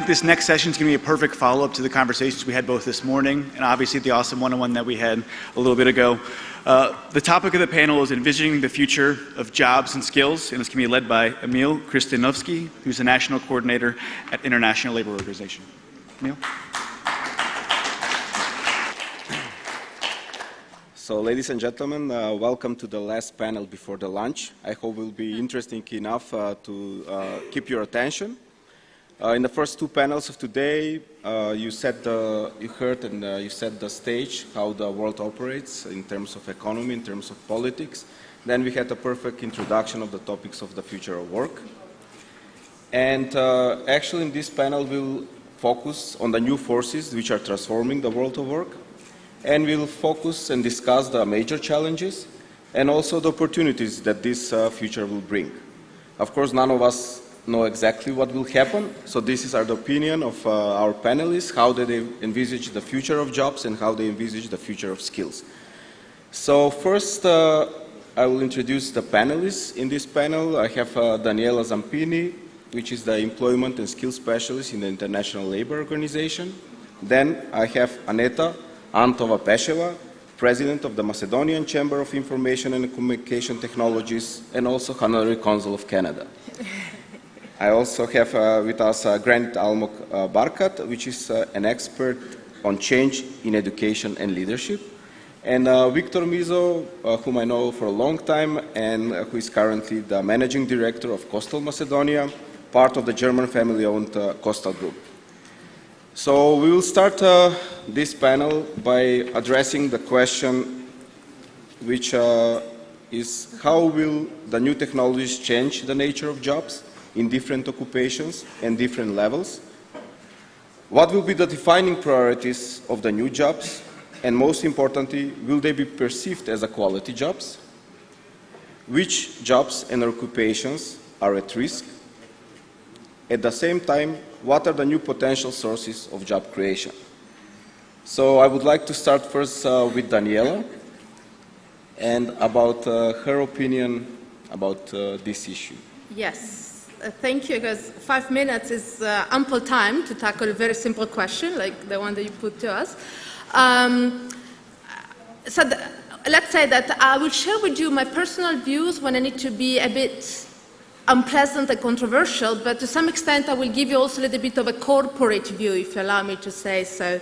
this next session is going to be a perfect follow-up to the conversations we had both this morning and obviously the awesome one-on-one that we had a little bit ago. The topic of the panel is Envisioning the Future of Jobs and Skills, and it's going to be led by Emil Kristinovsky, who's the National Coordinator at International Labor Organization. Emil? So, ladies and gentlemen, welcome to the last panel before the lunch. I hope it will be interesting enough to keep your attention. In the first two panels of today, you heard and you set the stage, how the world operates in terms of economy, in terms of politics. Then we had a perfect introduction of the topics of the future of work. And actually in this panel we'll focus on the new forces which are transforming the world of work. And we'll focus and discuss the major challenges and also the opportunities that this future will bring. Of course, none of us know exactly what will happen, so this is the opinion of our panelists, how they envisage the future of jobs and how they envisage the future of skills. So first, I will introduce the panelists in this panel. I have Daniela Zampini, which is the Employment and Skills Specialist in the International Labor Organization. Then I have Aneta Antova-Pesheva, President of the Macedonian Chamber of Information and Communication Technologies, and also Honorary Consul of Canada. I also have with us Granit Almog-Barkat, which is an expert on change in education and leadership, and Victor Mizo, whom I know for a long time, and who is currently the Managing Director of Coastal Macedonia, part of the German family-owned Coastal Group. So we will start this panel by addressing the question which is how will the new technologies change the nature of jobs in different occupations and different levels? What will be the defining priorities of the new jobs? And most importantly, will they be perceived as quality jobs? Which jobs and occupations are at risk? At the same time, what are the new potential sources of job creation? So I would like to start first with Daniela and about her opinion about this issue. Yes. Thank you, because 5 minutes is ample time to tackle a very simple question like the one that you put to us. Let's say that I will share with you my personal views when I need to be a bit unpleasant and controversial, but to some extent I will give you also a little bit of a corporate view, if you allow me to say so,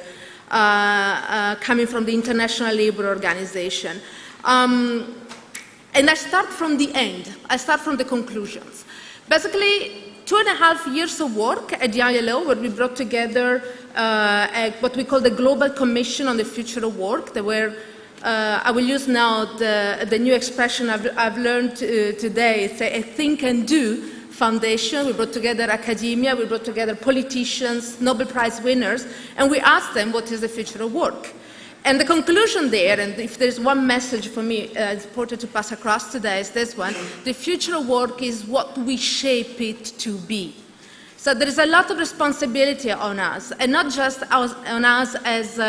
coming from the International Labor Organization. And I start from the end. I start from the conclusions. Basically, 2.5 years of work at the ILO, where we brought together what we call the Global Commission on the Future of Work. There were, I will use now the new expression I've learned today. It's a think and do foundation. We brought together academia, we brought together politicians, Nobel Prize winners, and we asked them what is the future of work. And the conclusion there, and if there's one message for me it's important to pass across today, is this one: the future of work is what we shape it to be. So there is a lot of responsibility on us, and not just on us as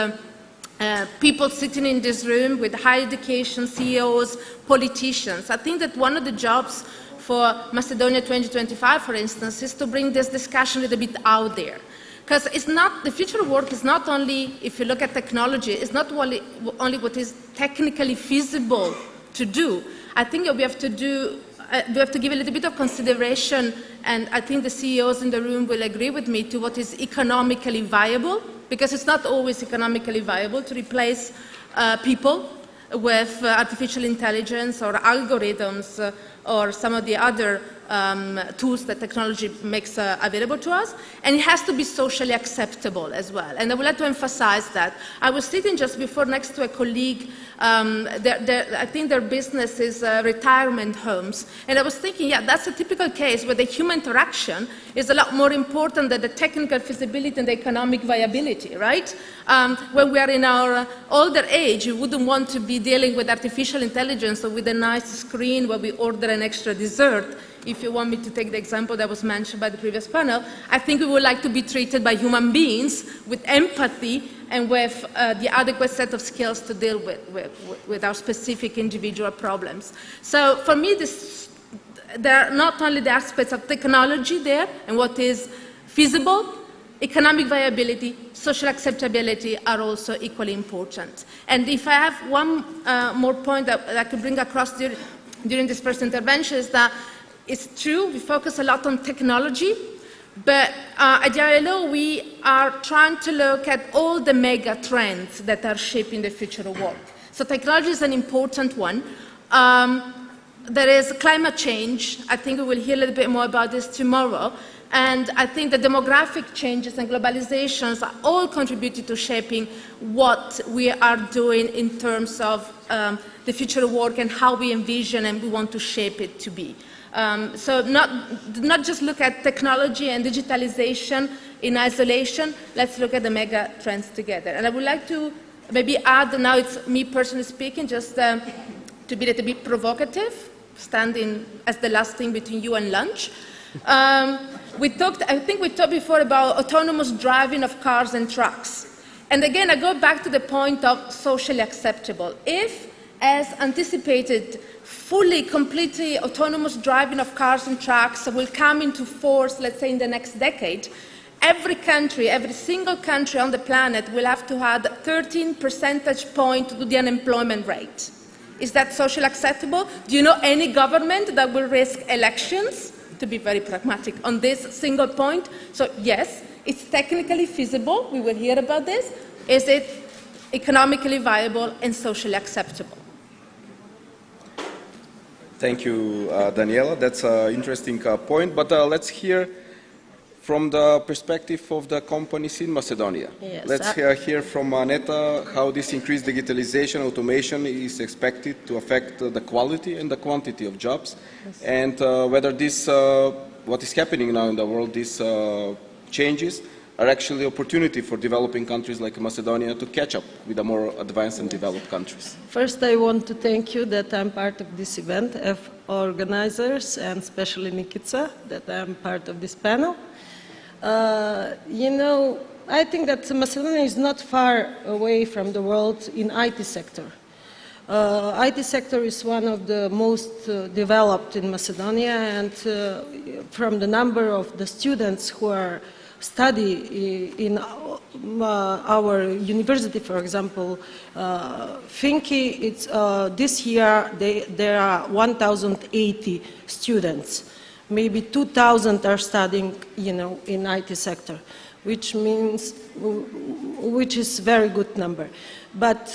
people sitting in this room with higher education, CEOs, politicians. I think that one of the jobs for Macedonia 2025, for instance, is to bring this discussion a little bit out there. Because it's not, the future of work is not only, if you look at technology, it's not only what is technically feasible to do. I think we have to give a little bit of consideration, and I think the CEOs in the room will agree with me, to what is economically viable, because it's not always economically viable to replace people with artificial intelligence or algorithms or some of the other tools that technology makes available to us, and it has to be socially acceptable as well. And I would like to emphasize that. I was sitting just before next to a colleague, I think their business is retirement homes, and I was thinking, yeah, that's a typical case where the human interaction is a lot more important than the technical feasibility and the economic viability, right? When we are in our older age, you wouldn't want to be dealing with artificial intelligence or with a nice screen where we order an extra dessert. If you want me to take the example that was mentioned by the previous panel, I think we would like to be treated by human beings with empathy and with the adequate set of skills to deal with our specific individual problems. So for me, there are not only the aspects of technology there and what is feasible, economic viability, social acceptability are also equally important. And if I have one more point that I could bring across during this first intervention is that it's true, we focus a lot on technology, but at the ILO we are trying to look at all the mega trends that are shaping the future of work. So technology is an important one. There is climate change. I think we will hear a little bit more about this tomorrow. And I think the demographic changes and globalizations are all contributing to shaping what we are doing in terms of the future of work and how we envision and we want to shape it to be. So not just look at technology and digitalization in isolation, let's look at the mega trends together. And I would like to maybe add, now it's me personally speaking, just to be a little bit provocative, standing as the last thing between you and lunch. I think we talked before about autonomous driving of cars and trucks. And again, I go back to the point of socially acceptable. If, as anticipated, fully, completely autonomous driving of cars and trucks will come into force, let's say in the next decade, every country, every single country on the planet will have to add 13 percentage points to the unemployment rate. Is that socially acceptable? Do you know any government that will risk elections? To be very pragmatic on this single point. So yes, it's technically feasible. We will hear about this. Is it economically viable and socially acceptable? Thank you, Daniela. That's an interesting point. But let's hear from the perspective of the companies in Macedonia. Yes, Let's hear from Aneta how this increased digitalization, automation is expected to affect the quality and the quantity of jobs, yes, and whether this, what is happening now in the world, these changes are actually opportunity for developing countries like Macedonia to catch up with the more advanced and developed countries. First, I want to thank you that I'm part of this event, of organizers, and especially Nikica, that I'm part of this panel. You know, I think that Macedonia is not far away from the world in IT sector. IT sector is one of the most developed in Macedonia, and from the number of the students who are study in our university, for example, Finki, it's, this year there are 1,080 students. Maybe 2,000 are studying, you know, in IT sector, which means, which is very good number. But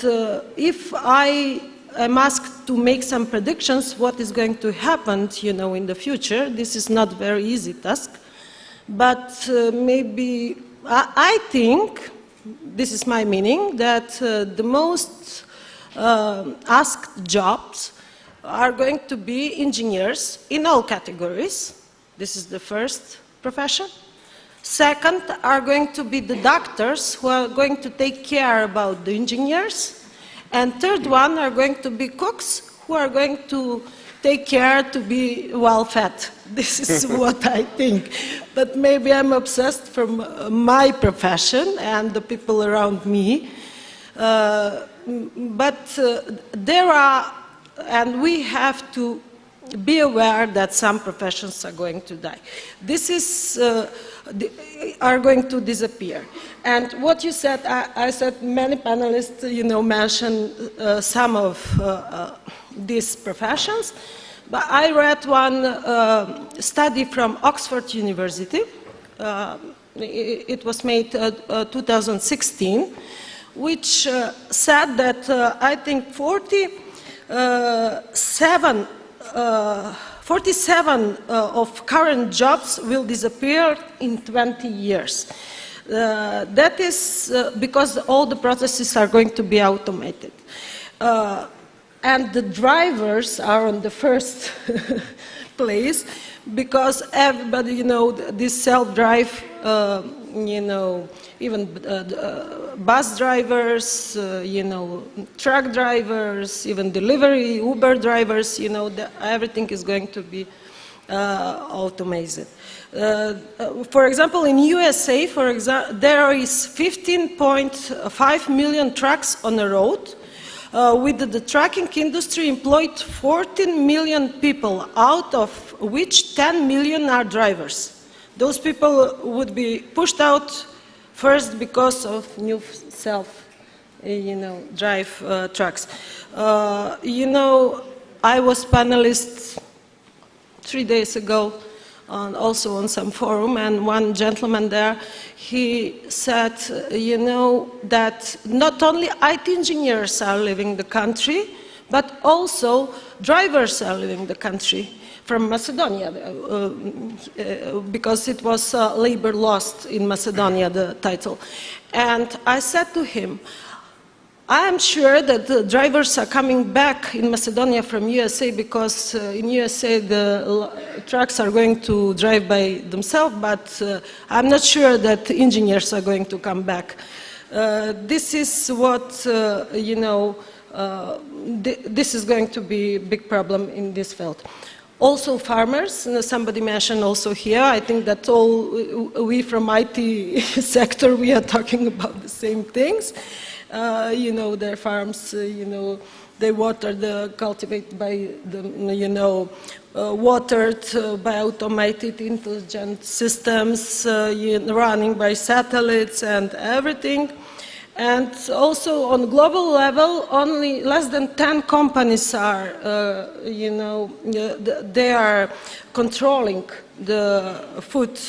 if I am asked to make some predictions, what is going to happen, you know, in the future, this is not very easy task. But maybe I think, this is my meaning, that the most asked jobs are going to be engineers in all categories. This is the first profession. Second are going to be the doctors who are going to take care about the engineers. And third one are going to be cooks who are going to take care to be well fed. This is what I think. But maybe I'm obsessed from my profession and the people around me. But there are, and we have to be aware that some professions are going to die. This is, are going to disappear. And what you said, I said many panelists, you know, mentioned some of these professions. But I read one study from Oxford University. It was made 2016, which said that I think 47 of current jobs will disappear in 20 years. That is because all the processes are going to be automated. And the drivers are on the first place because everybody, you know, this self-drive, you know, even bus drivers, you know, truck drivers, even delivery, Uber drivers, you know, everything is going to be automated. For example, in USA, there is 15.5 million trucks on the road. With the trucking industry employed 14 million people, out of which 10 million are drivers. Those people would be pushed out First, because of new drive trucks. I was panelist 3 days ago, also on some forum, and one gentleman there, he said, that not only IT engineers are leaving the country, but also drivers are leaving the country from Macedonia, because it was labor lost in Macedonia, the title. And I said to him, I am sure that the drivers are coming back in Macedonia from USA, because in USA the trucks are going to drive by themselves, but I'm not sure that engineers are going to come back. This is what, this is going to be a big problem in this field. Also farmers, somebody mentioned also here, I think that all we from IT sector, we are talking about the same things. Their farms, they water cultivate by watered by automated intelligent systems, running by satellites and everything. And also on global level, only less than 10 companies are, they are controlling the food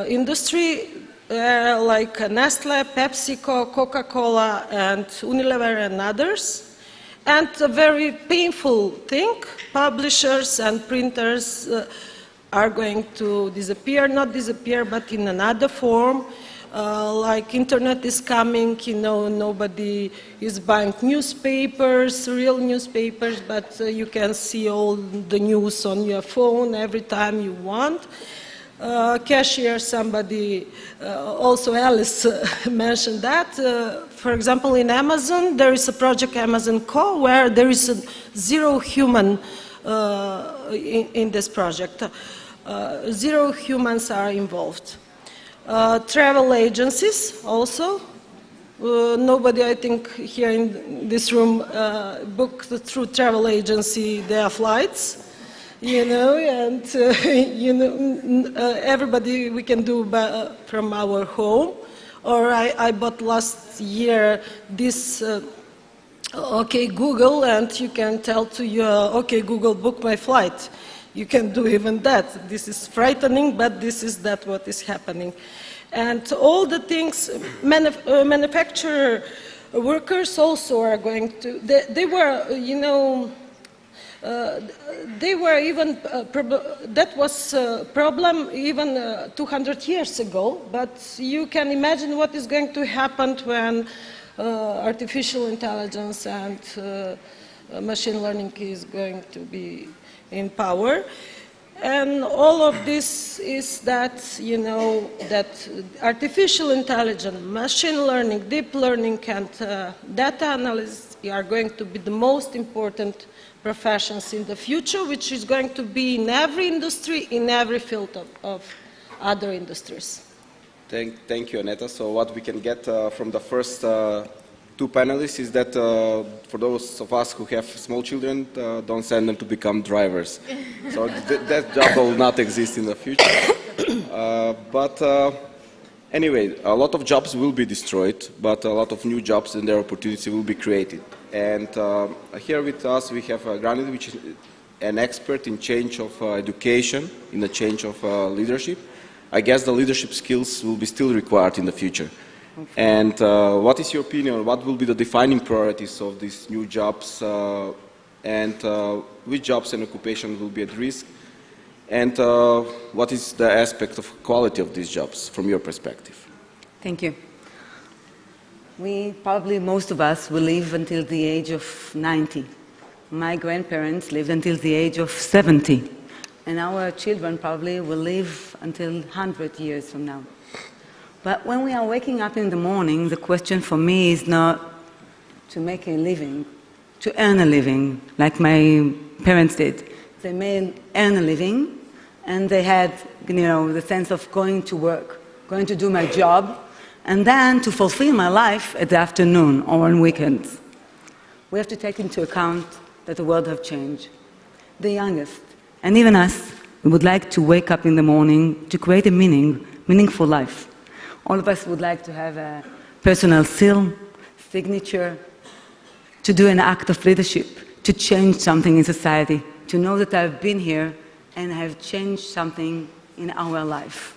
industry. Like Nestle, PepsiCo, Coca-Cola, and Unilever, and others. And a very painful thing, publishers and printers are going to disappear, not disappear, but in another form. Like internet is coming, nobody is buying newspapers, real newspapers, but you can see all the news on your phone every time you want. Cashier, somebody, also Alice mentioned that. For example, in Amazon, there is a project Amazon Co, where there is zero human in this project. Zero humans are involved. Travel agencies also. Nobody, I think, here in this room booked through travel agency their flights. And everybody we can do from our home. Or I bought last year this OK Google, and you can tell to your OK Google, book my flight. You can do even that. This is frightening, but this is what is happening. And all the things, manufacturer workers also are going to, they were, they were even, that was a problem even 200 years ago, but you can imagine what is going to happen when artificial intelligence and machine learning is going to be in power. And all of this is that, that artificial intelligence, machine learning, deep learning, and data analysis are going to be the most important professions in the future, which is going to be in every industry, in every field of other industries. Thank you, Aneta. So what we can get from the first two panelists is that for those of us who have small children, don't send them to become drivers. So that job will not exist in the future. Anyway, a lot of jobs will be destroyed, but a lot of new jobs and their opportunity will be created. And here with us we have Granit, which is an expert in change of education, in the change of leadership. I guess the leadership skills will be still required in the future. And what is your opinion? What will be the defining priorities of these new jobs, and which jobs and occupations will be at risk? And what is the aspect of quality of these jobs from your perspective? Thank you. Probably most of us will live until the age of 90. My grandparents lived until the age of 70. And our children probably will live until 100 years from now. But when we are waking up in the morning, the question for me is not to make a living, to earn a living, like my parents did. They may earn a living, and they had, the sense of going to work, going to do my job, and then to fulfill my life at the afternoon or on weekends. We have to take into account that the world has changed. The youngest, and even us, we would like to wake up in the morning to create a meaningful life. All of us would like to have a personal seal, signature, to do an act of leadership, to change something in society, to know that I've been here and have changed something in our life.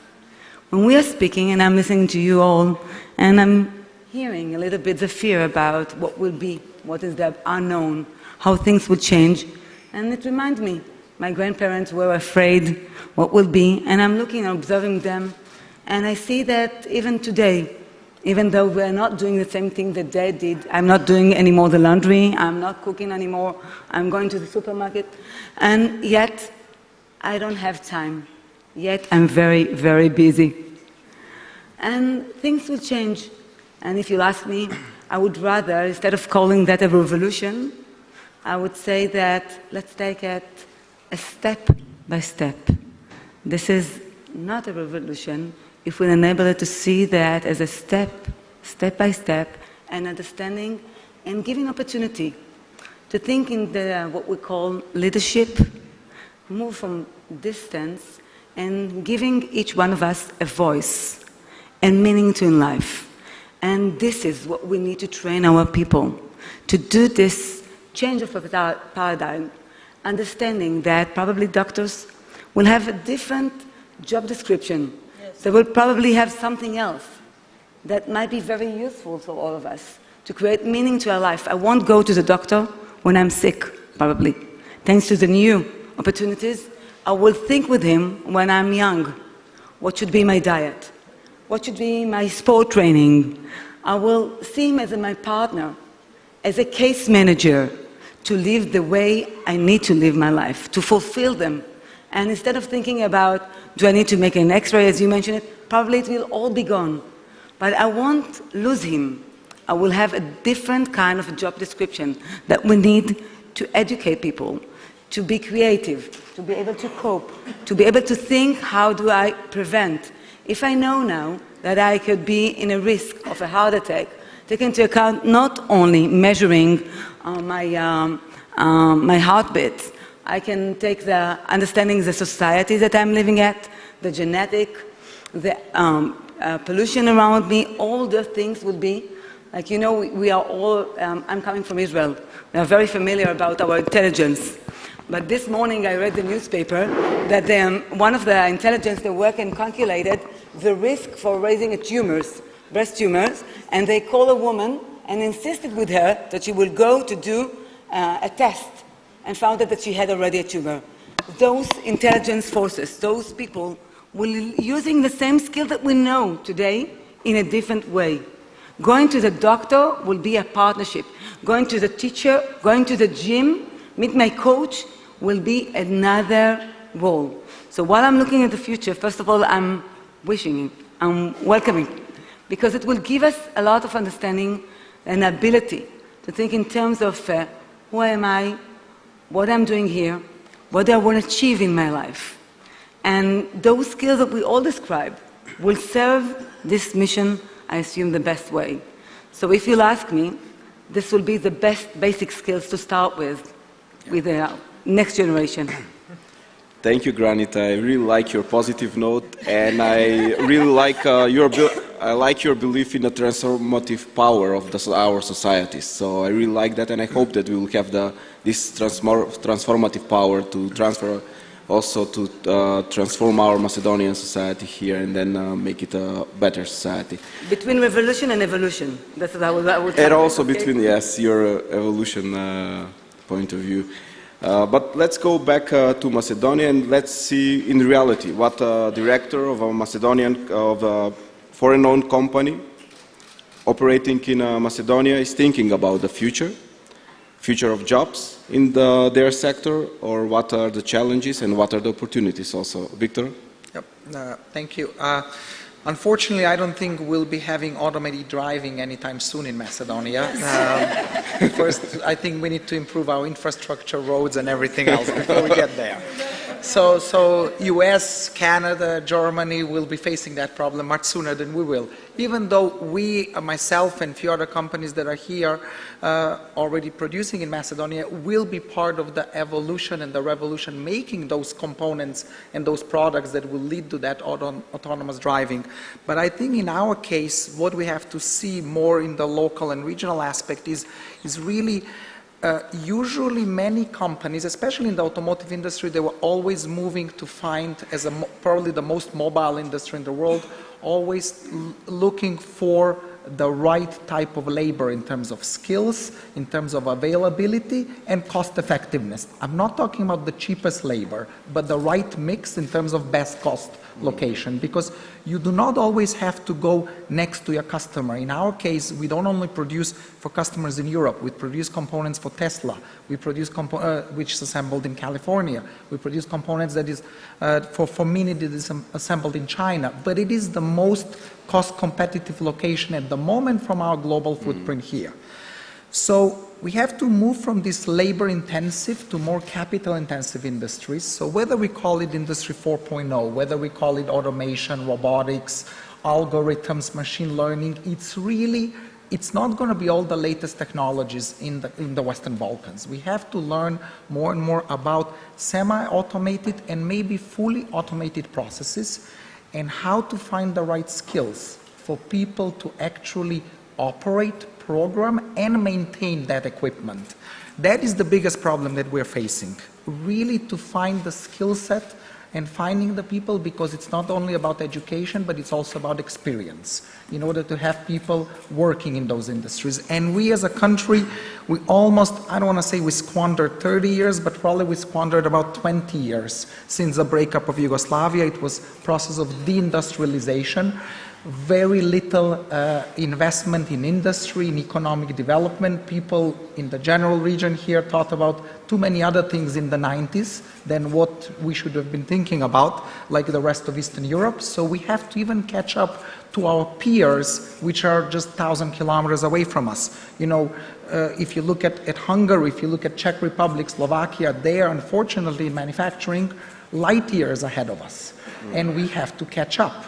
When we are speaking, and I'm listening to you all, and I'm hearing a little bit the fear about what will be, what is the unknown, how things will change, and it reminds me, my grandparents were afraid what will be, and I'm looking and observing them, and I see that even today, even though we're not doing the same thing that they did, I'm not doing anymore the laundry, I'm not cooking anymore, I'm going to the supermarket, and yet I don't have time. Yet I'm very, very busy. And things will change. And if you ask me, I would rather, instead of calling that a revolution, I would say that let's take it a step by step. This is not a revolution if we enable it to see that as a step by step, and understanding and giving opportunity to think in what we call leadership, move from distance, and giving each one of us a voice and meaning to in life. And this is what we need to train our people, to do this change of paradigm, understanding that probably doctors will have a different job description. Yes. They will probably have something else that might be very useful for all of us to create meaning to our life. I won't go to the doctor when I'm sick, probably. Thanks to the new opportunities, I will think with him when I'm young. What should be my diet? What should be my sport training? I will see him as my partner, as a case manager, to live the way I need to live my life, to fulfill them. And instead of thinking about, do I need to make an x-ray, as you mentioned it, probably it will all be gone. But I won't lose him. I will have a different kind of job description that we need to educate people, to be creative, to be able to cope, to be able to think, how do I prevent? If I know now that I could be in a risk of a heart attack, take into account not only measuring my heartbeat, I can take the understanding the society that I'm living at, the genetic, the pollution around me, all the things would be, like, you know, we are all, I'm coming from Israel. We are very familiar about our intelligence. But this morning I read the newspaper that one of the intelligence they work and calculated the risk for raising tumors, breast tumors, and they called a woman and insisted with her that she will go to do a test, and found out that she had already a tumor. Those intelligence forces, those people, will using the same skill that we know today in a different way. Going to the doctor will be a partnership. Going to the teacher, going to the gym, meet my coach, will be another role. So while I'm looking at the future, first of all, I'm wishing it, I'm welcoming, because it will give us a lot of understanding and ability to think in terms of who am I, what I'm doing here, what I want to achieve in my life. And those skills that we all describe will serve this mission, I assume, the best way. So if you'll ask me, this will be the best basic skills to start with the next generation. Thank you, Granit. I really like your positive note, and I really like your belief in the transformative power of our societies. So I really like that, and I hope that we will have this transformative power to transfer, also to transform our Macedonian society here, and then make it a better society. Between revolution and evolution, that's what I would say. And also between, yes, your evolution point of view. But let's go back to Macedonia, and let's see in reality what a director of a foreign-owned company operating in Macedonia is thinking about the future of jobs in their sector, or what are the challenges and what are the opportunities also. Victor? Yep. Thank you. Unfortunately, I don't think we'll be having automated driving anytime soon in Macedonia. First, I think we need to improve our infrastructure, roads, and everything else before we get there. So US, Canada, Germany will be facing that problem much sooner than we will. Even though we, myself and a few other companies that are here already producing in Macedonia will be part of the evolution and the revolution making those components and those products that will lead to that autonomous driving. But I think in our case, what we have to see more in the local and regional aspect is really usually many companies, especially in the automotive industry, they were always moving to find, as probably the most mobile industry in the world, always looking for the right type of labor in terms of skills, in terms of availability, and cost effectiveness. I'm not talking about the cheapest labor, but the right mix in terms of best cost location, because you do not always have to go next to your customer. In our case, we don't only produce for customers in Europe, we produce components for Tesla, we produce which is assembled in California, we produce components that is for Mini that is assembled in China, but it is the most cost competitive location at the moment from our global footprint here. So we have to move from this labor intensive to more capital intensive industries. So whether we call it Industry 4.0, whether we call it automation, robotics, algorithms, machine learning, it's not going to be all the latest technologies in the Western Balkans. We have to learn more and more about semi-automated and maybe fully automated processes and how to find the right skills for people to actually operate, program, and maintain that equipment. That is the biggest problem that we're facing. Really to find the skill set and finding the people, because it's not only about education, but it's also about experience in order to have people working in those industries. And we as a country, we almost, I don't want to say we squandered 30 years, but probably we squandered about 20 years since the breakup of Yugoslavia. It was a process of deindustrialization. Very little investment in industry, in economic development. People in the general region here thought about too many other things in the 90s than what we should have been thinking about, like the rest of Eastern Europe. So we have to even catch up to our peers, which are just 1,000 kilometers away from us. You know, if you look at Hungary, if you look at Czech Republic, Slovakia, they are unfortunately in manufacturing light years ahead of us. And we have to catch up.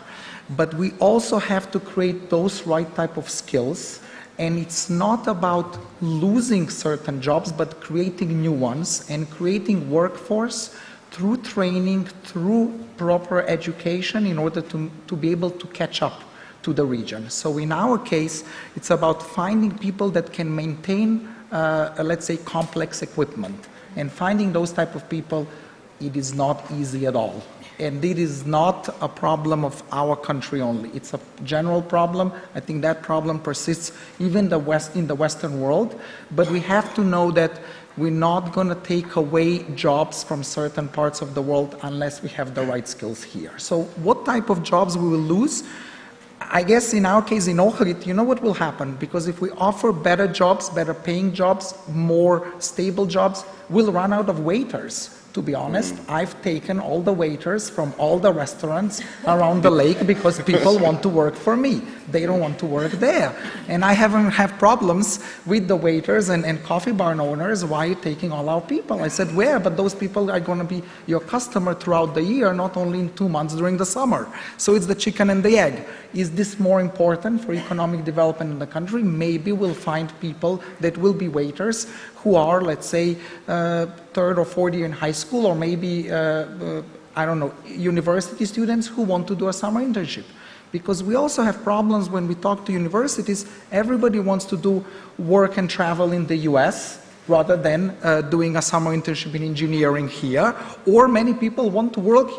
But we also have to create those right type of skills, and it's not about losing certain jobs, but creating new ones and creating workforce through training, through proper education in order to be able to catch up to the region. So in our case, it's about finding people that can maintain, let's say, complex equipment. And finding those type of people, it is not easy at all. And it is not a problem of our country only. It's a general problem. I think that problem persists even in the Western world. But we have to know that we're not going to take away jobs from certain parts of the world unless we have the right skills here. So what type of jobs we will lose? I guess in our case in Ohrid, you know what will happen? Because if we offer better jobs, better paying jobs, more stable jobs, we'll run out of waiters. To be honest, I've taken all the waiters from all the restaurants around the lake because people want to work for me. They don't want to work there. And I haven't had problems with the waiters and coffee bar owners. Why are you taking all our people? I said, where? But those people are going to be your customer throughout the year, not only in 2 months during the summer. So it's the chicken and the egg. Is this more important for economic development in the country? Maybe we'll find people that will be waiters who are, let's say, third or fourth year in high school, or maybe, I don't know, university students who want to do a summer internship. Because we also have problems when we talk to universities. Everybody wants to do work and travel in the US rather than doing a summer internship in engineering here. Or many people want to work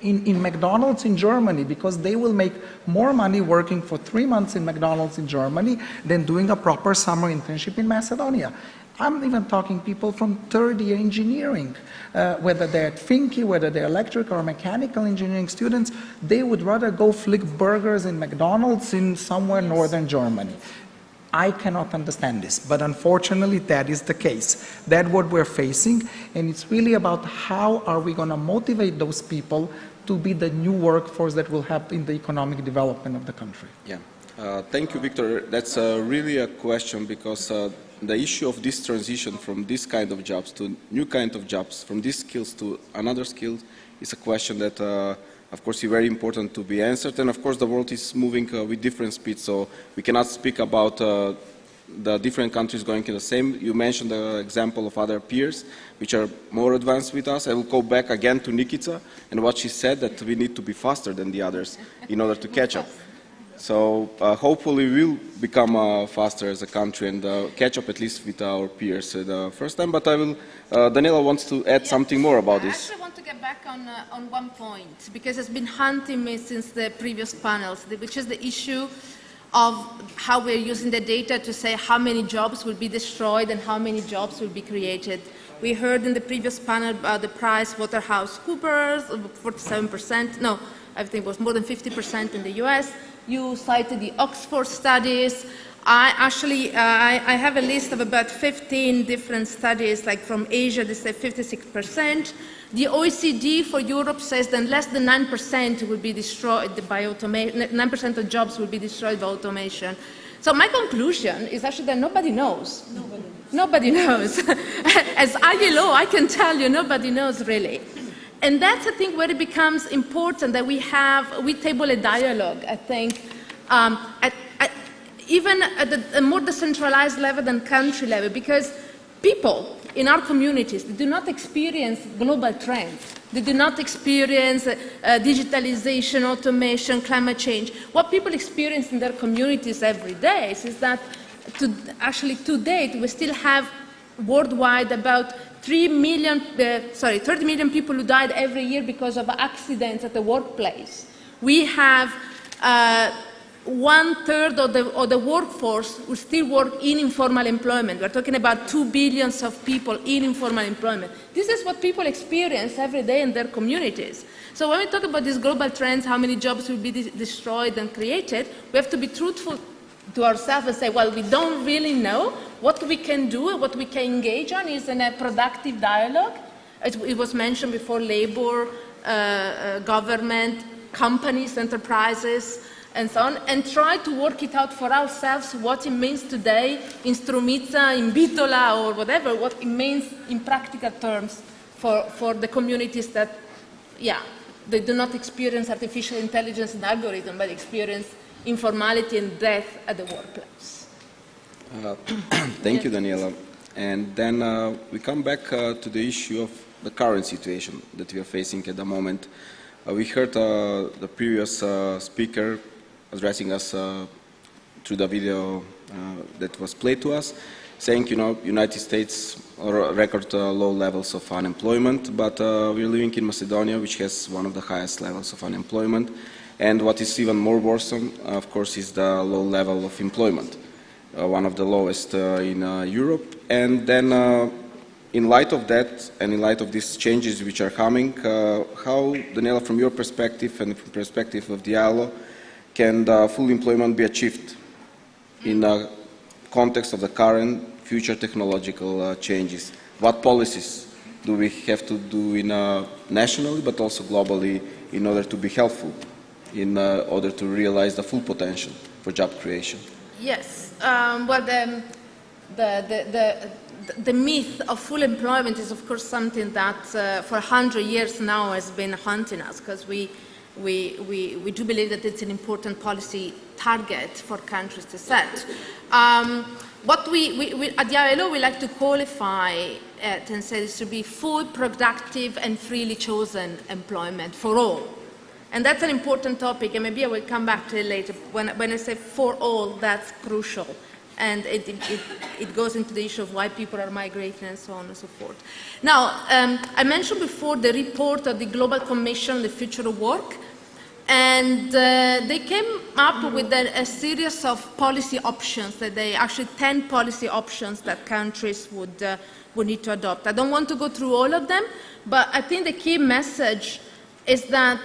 in McDonald's in Germany because they will make more money working for 3 months in McDonald's in Germany than doing a proper summer internship in Macedonia. I'm even talking people from third year engineering, whether they're at Finky, whether they're electrical or mechanical engineering students, they would rather go flick burgers in McDonald's in somewhere northern Germany. I cannot understand this, but unfortunately that is the case. That's what we're facing, and it's really about how are we going to motivate those people to be the new workforce that will help in the economic development of the country. Yeah. Thank you, Victor. That's really a question because the issue of this transition from this kind of jobs to new kind of jobs, from these skills to another skills, is a question that, of course, is very important to be answered. And of course, the world is moving with different speeds, so we cannot speak about the different countries going in the same. You mentioned the example of other peers, which are more advanced with us. I will go back again to Nikita and what she said, that we need to be faster than the others in order to catch up. So hopefully we will become faster as a country and catch up at least with our peers the first time. But I will, Daniela wants to add something more about this. I actually want to get back on one point, because it's been haunting me since the previous panels, which is the issue of how we're using the data to say how many jobs will be destroyed and how many jobs will be created. We heard in the previous panel about the PricewaterhouseCoopers, 47%, no, I think it was more than 50% in the US. You cited the Oxford studies. I have a list of about 15 different studies, like from Asia, they say 56%. The OECD for Europe says that less than 9% will be destroyed by automation, 9% of jobs will be destroyed by automation. So my conclusion is actually that nobody knows. Nobody knows. As ILO, I can tell you, nobody knows really. And that's, I think, where it becomes important that we table a dialogue, I think, even at a more decentralized level than country level, because people in our communities, they do not experience global trends. They do not experience digitalization, automation, climate change. What people experience in their communities every day is that, to date, we still have worldwide about 30 million people who died every year because of accidents at the workplace. We have 1/3 of the workforce who still work in informal employment. We're talking about 2 billion of people in informal employment. This is what people experience every day in their communities. So when we talk about these global trends, how many jobs will be destroyed and created, we have to be truthful to ourselves and say, well, we don't really know. What we can do and what we can engage on is in a productive dialogue. It was mentioned before, labor, government, companies, enterprises, and so on, and try to work it out for ourselves what it means today in Strumica, in Bitola, or whatever, what it means in practical terms for the communities that, they do not experience artificial intelligence and algorithm, but experience informality and death at the workplace. Thank you, Daniela. And then we come back to the issue of the current situation that we are facing at the moment. We heard the previous speaker addressing us through the video that was played to us, saying, United States record low levels of unemployment, but we're living in Macedonia, which has one of the highest levels of unemployment. And what is even more worrisome, of course, is the low level of employment, one of the lowest in Europe. And then in light of that, and in light of these changes which are coming, how, Daniela, from your perspective and from the perspective of the ILO, can full employment be achieved in the context of the current future technological changes? What policies do we have to do nationally, but also globally, in order to be helpful, in order to realize the full potential for job creation? Yes. Well, the myth of full employment is, of course, something that for 100 years now has been haunting us, because we do believe that it's an important policy target for countries to set. What we at the ILO, we like to qualify it and say this to be full, productive, and freely chosen employment for all. And that's an important topic, and maybe I will come back to it later. When I say for all, that's crucial. And it goes into the issue of why people are migrating and so on and so forth. Now, I mentioned before the report of the Global Commission on the Future of Work, and they came up with a series of policy options, that they actually 10 policy options that countries would need to adopt. I don't want to go through all of them, but I think the key message is that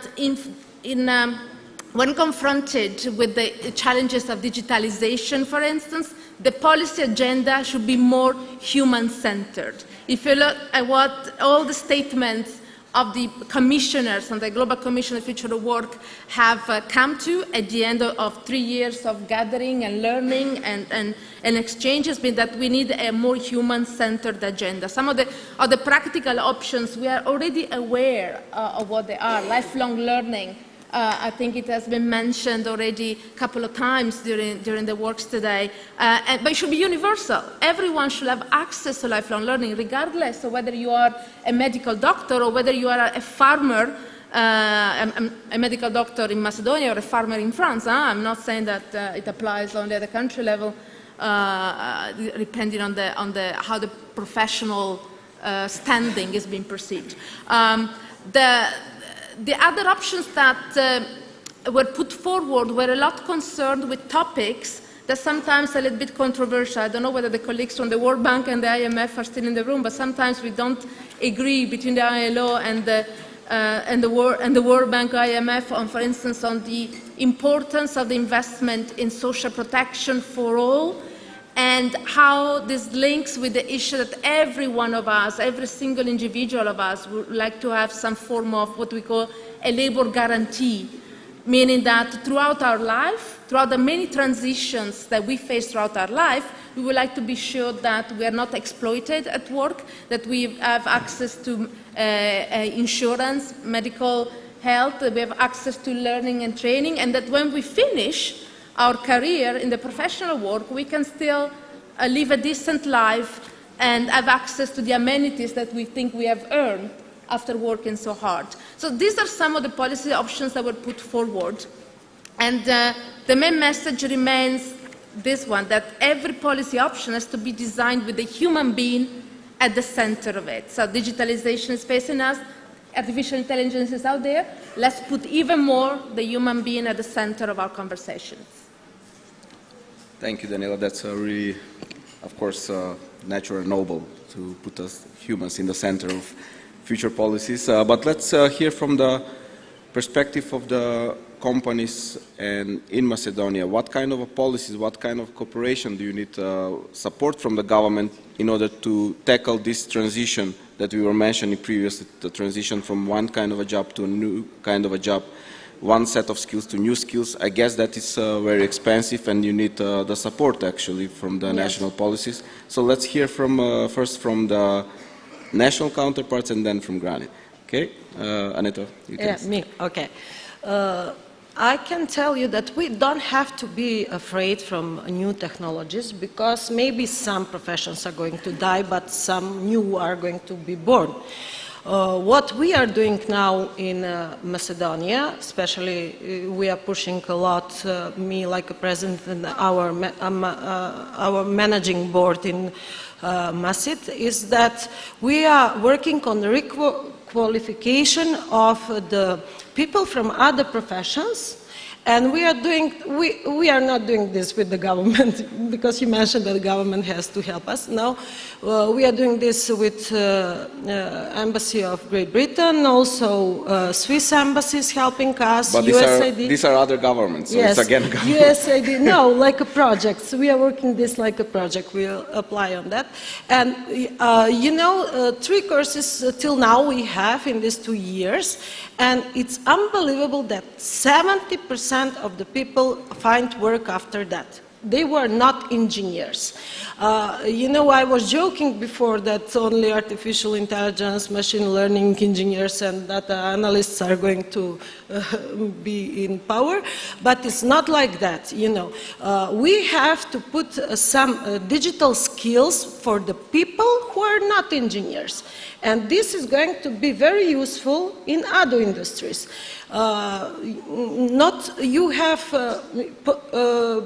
when confronted with the challenges of digitalization, for instance, the policy agenda should be more human-centered. If you look at what all the statements of the commissioners and the Global Commission on the Future of Work have come to at the end of 3 years of gathering and learning and exchange has been that we need a more human-centered agenda. Some of the practical options, we are already aware of what they are. Lifelong learning, I think it has been mentioned already a couple of times during the works today, but it should be universal. Everyone should have access to lifelong learning, regardless of whether you are a medical doctor or whether you are a farmer, a medical doctor in Macedonia or a farmer in France. I'm not saying that it applies only at the country level, depending on how the professional standing is being perceived. The other options that were put forward were a lot concerned with topics that sometimes are a little bit controversial. I don't know whether the colleagues from the World Bank and the IMF are still in the room, but sometimes we don't agree between the ILO and the World Bank IMF on, for instance, on the importance of the investment in social protection for all, and how this links with the issue that every one of us, every single individual of us would like to have some form of what we call a labor guarantee, meaning that throughout our life, throughout the many transitions that we face throughout our life, we would like to be sure that we are not exploited at work, that we have access to insurance, medical health, that we have access to learning and training, and that when we finish our career in the professional work, we can still live a decent life and have access to the amenities that we think we have earned after working so hard. So these are some of the policy options that were put forward. And the main message remains this one, that every policy option has to be designed with the human being at the center of it. So digitalization is facing us, artificial intelligence is out there. Let's put even more the human being at the center of our conversations. Thank you, Daniela. That's really, of course, natural and noble to put us humans in the center of future policies. But let's hear from the perspective of the companies and in Macedonia. What kind of policies, what kind of cooperation do you need support from the government in order to tackle this transition that we were mentioning previously, the transition from one kind of a job to a new kind of a job, one set of skills to new skills? I guess that is very expensive, and you need the support actually from the national policies. So let's hear from first from the national counterparts and then from Granite. Okay, Aneta, you can. Yeah, me. Okay. I can tell you that we don't have to be afraid from new technologies, because maybe some professions are going to die, but some new are going to be born. What we are doing now in Macedonia, especially we are pushing a lot, me like a president and our managing board in MASIT, is that we are working on the requalification of the people from other professions. And we are not doing this with the government, because you mentioned that the government has to help us. No, we are doing this with Embassy of Great Britain, also Swiss embassies helping us, but USAID. These are other governments, so yes, it's again government. USAID, no, like a project. So we are working this like a project. We'll apply on that. And, you know, 3 courses till now we have in these 2 years. And it's unbelievable that 70% of the people find work after that. They were not engineers. You know, I was joking before that only artificial intelligence, machine learning engineers and data analysts are going to be in power, but it's not like that, you know. We have to put some digital skills for the people who are not engineers. And this is going to be very useful in other industries. Not you have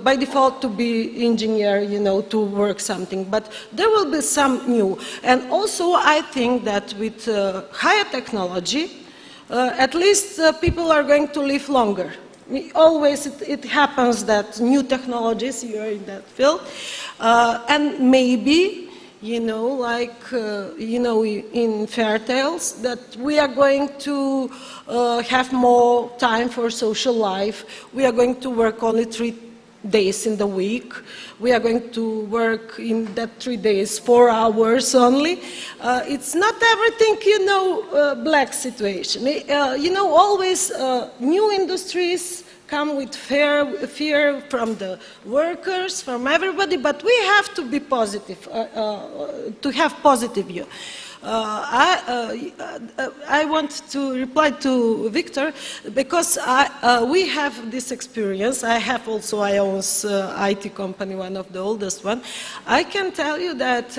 by default to be engineer, you know, to work something, but there will be some new. And also I think that with higher technology, at least people are going to live longer. Always it happens that new technologies, you're in that field, and maybe, you know, like, you know, in fairy tales, that we are going to have more time for social life. We are going to work only 3 days in the week. We are going to work in that 3 days, 4 hours only. It's not everything, black situation. Always new industries come with fear from the workers, from everybody, but we have to be positive, to have positive view. I want to reply to Victor because we have this experience. I have also I own IT company, one of the oldest one. I can tell you that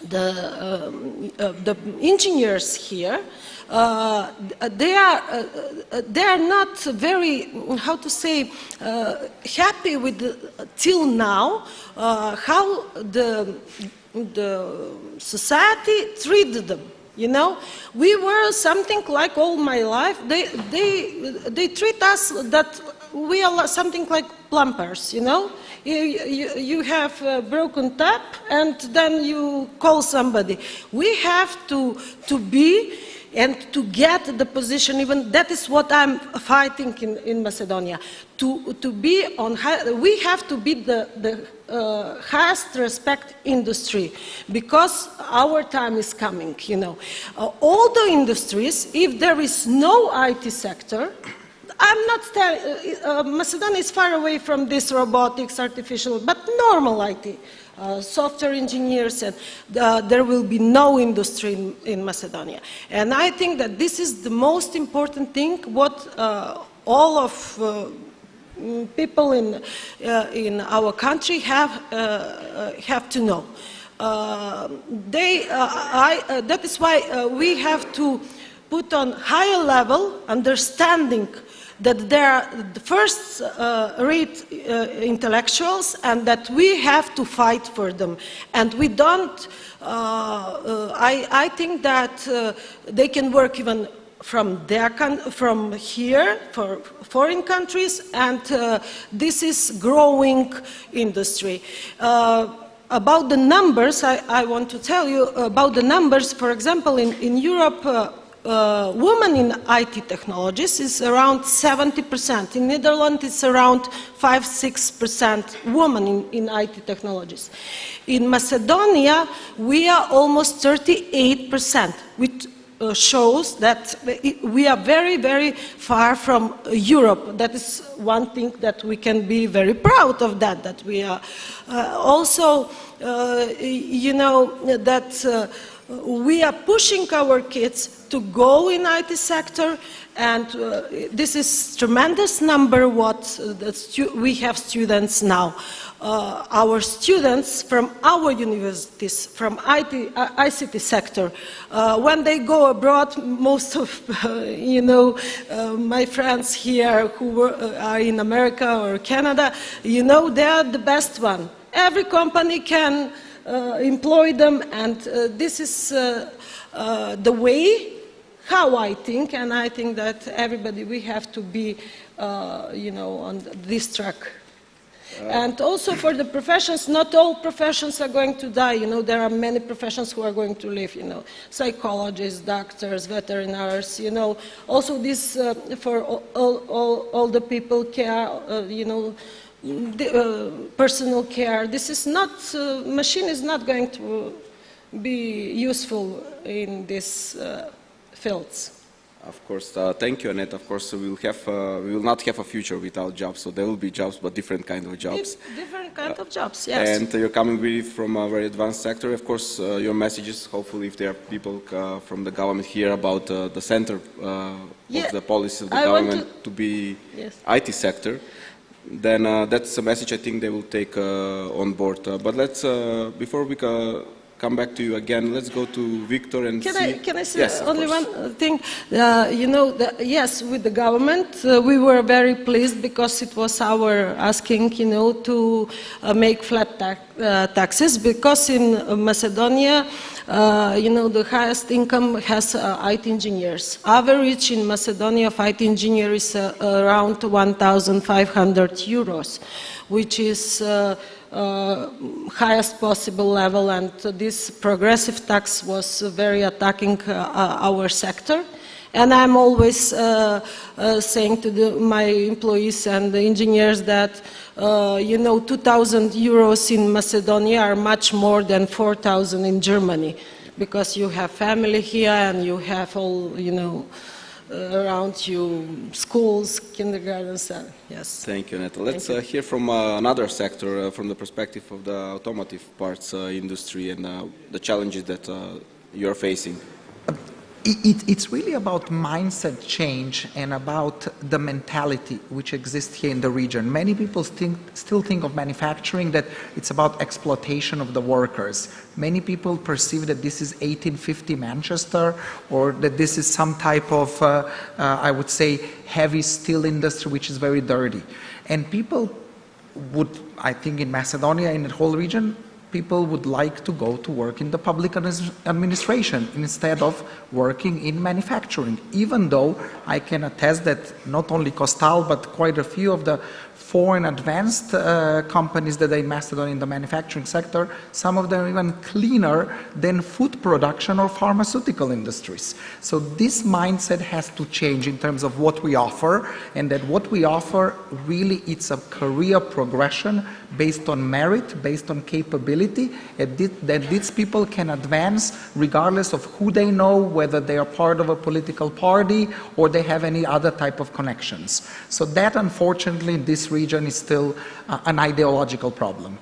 the engineers here, they are not very, how to say, happy with till now how the society treated them. We were something like all my life. They treat us that we are something like plumbers. You have a broken tap and then you call somebody. We have to be and to get the position, even that is what I'm fighting in Macedonia. To be on high, we have to be the highest respect industry because our time is coming. All the industries, if there is no IT sector, I'm not telling, Macedonia is far away from this robotics, artificial, but normal IT. Software engineers, and there will be no industry in Macedonia. And I think that this is the most important thing, what all of people in our country have to know. That is why we have to put on higher level understanding that they are the first-rate intellectuals and that we have to fight for them. And we don't, I think that they can work even from here, for foreign countries, and this is growing industry. About the numbers, I want to tell you about the numbers. For example, in Europe, women in IT technologies is around 70%. In Netherlands, it's around 5–6% women in IT technologies. In Macedonia, we are almost 38%, which shows that we are very, very far from Europe. That is one thing that we can be very proud of, that we are. Also, that we are pushing our kids to go in IT sector, and this is tremendous number what we have students now. Our students from our universities, from ICT sector, when they go abroad, most of my friends here who are in America or Canada, they are the best one. Every company can employ them, and this is the way how I think, and I think that everybody, we have to be, on this track. And also for the professions, not all professions are going to die. There are many professions who are going to live. Psychologists, doctors, veterinarians. Also this for all the people care. Personal care. This is not machine is not going to be useful in these fields. Of course, thank you, Annette. Of course, we will not have a future without jobs. So there will be jobs, but different kind of jobs. Different kind of jobs, yes. And you're coming really from a very advanced sector. Of course, your messages. Hopefully, if there are people from the government here about the center of the policy of the government to be IT sector, then that's a message I think they will take on board. But let's before we come back to you again. Let's go to Victor and Can I say only one thing? Yes, with the government, we were very pleased because it was our asking, to make flat taxes, because in Macedonia, the highest income has IT engineers. Average in Macedonia of IT engineer is around 1,500 euros, which is highest possible level, and this progressive tax was very attacking our sector. And I'm always saying to my employees and the engineers that, 2,000 euros in Macedonia are much more than 4,000 in Germany, because you have family here and you have all, around you, schools, kindergartens, yes. Thank you, Neta. Let's hear from another sector, from the perspective of the automotive parts industry and the challenges that you're facing. It's really about mindset change and about the mentality which exists here in the region. Many people still think of manufacturing that it's about exploitation of the workers. Many people perceive that this is 1850 Manchester, or that this is some type of, I would say, heavy steel industry which is very dirty. And people would, I think in Macedonia, in the whole region, people would like to go to work in the public administration instead of working in manufacturing, even though I can attest that not only Costal, but quite a few of the foreign advanced companies that are in Macedonia in the manufacturing sector, some of them are even cleaner than food production or pharmaceutical industries. So this mindset has to change in terms of what we offer, and that what we offer really it's a career progression based on merit, based on capability, that these people can advance regardless of who they know, whether they are part of a political party or they have any other type of connections. So that unfortunately in this region is still an ideological problem.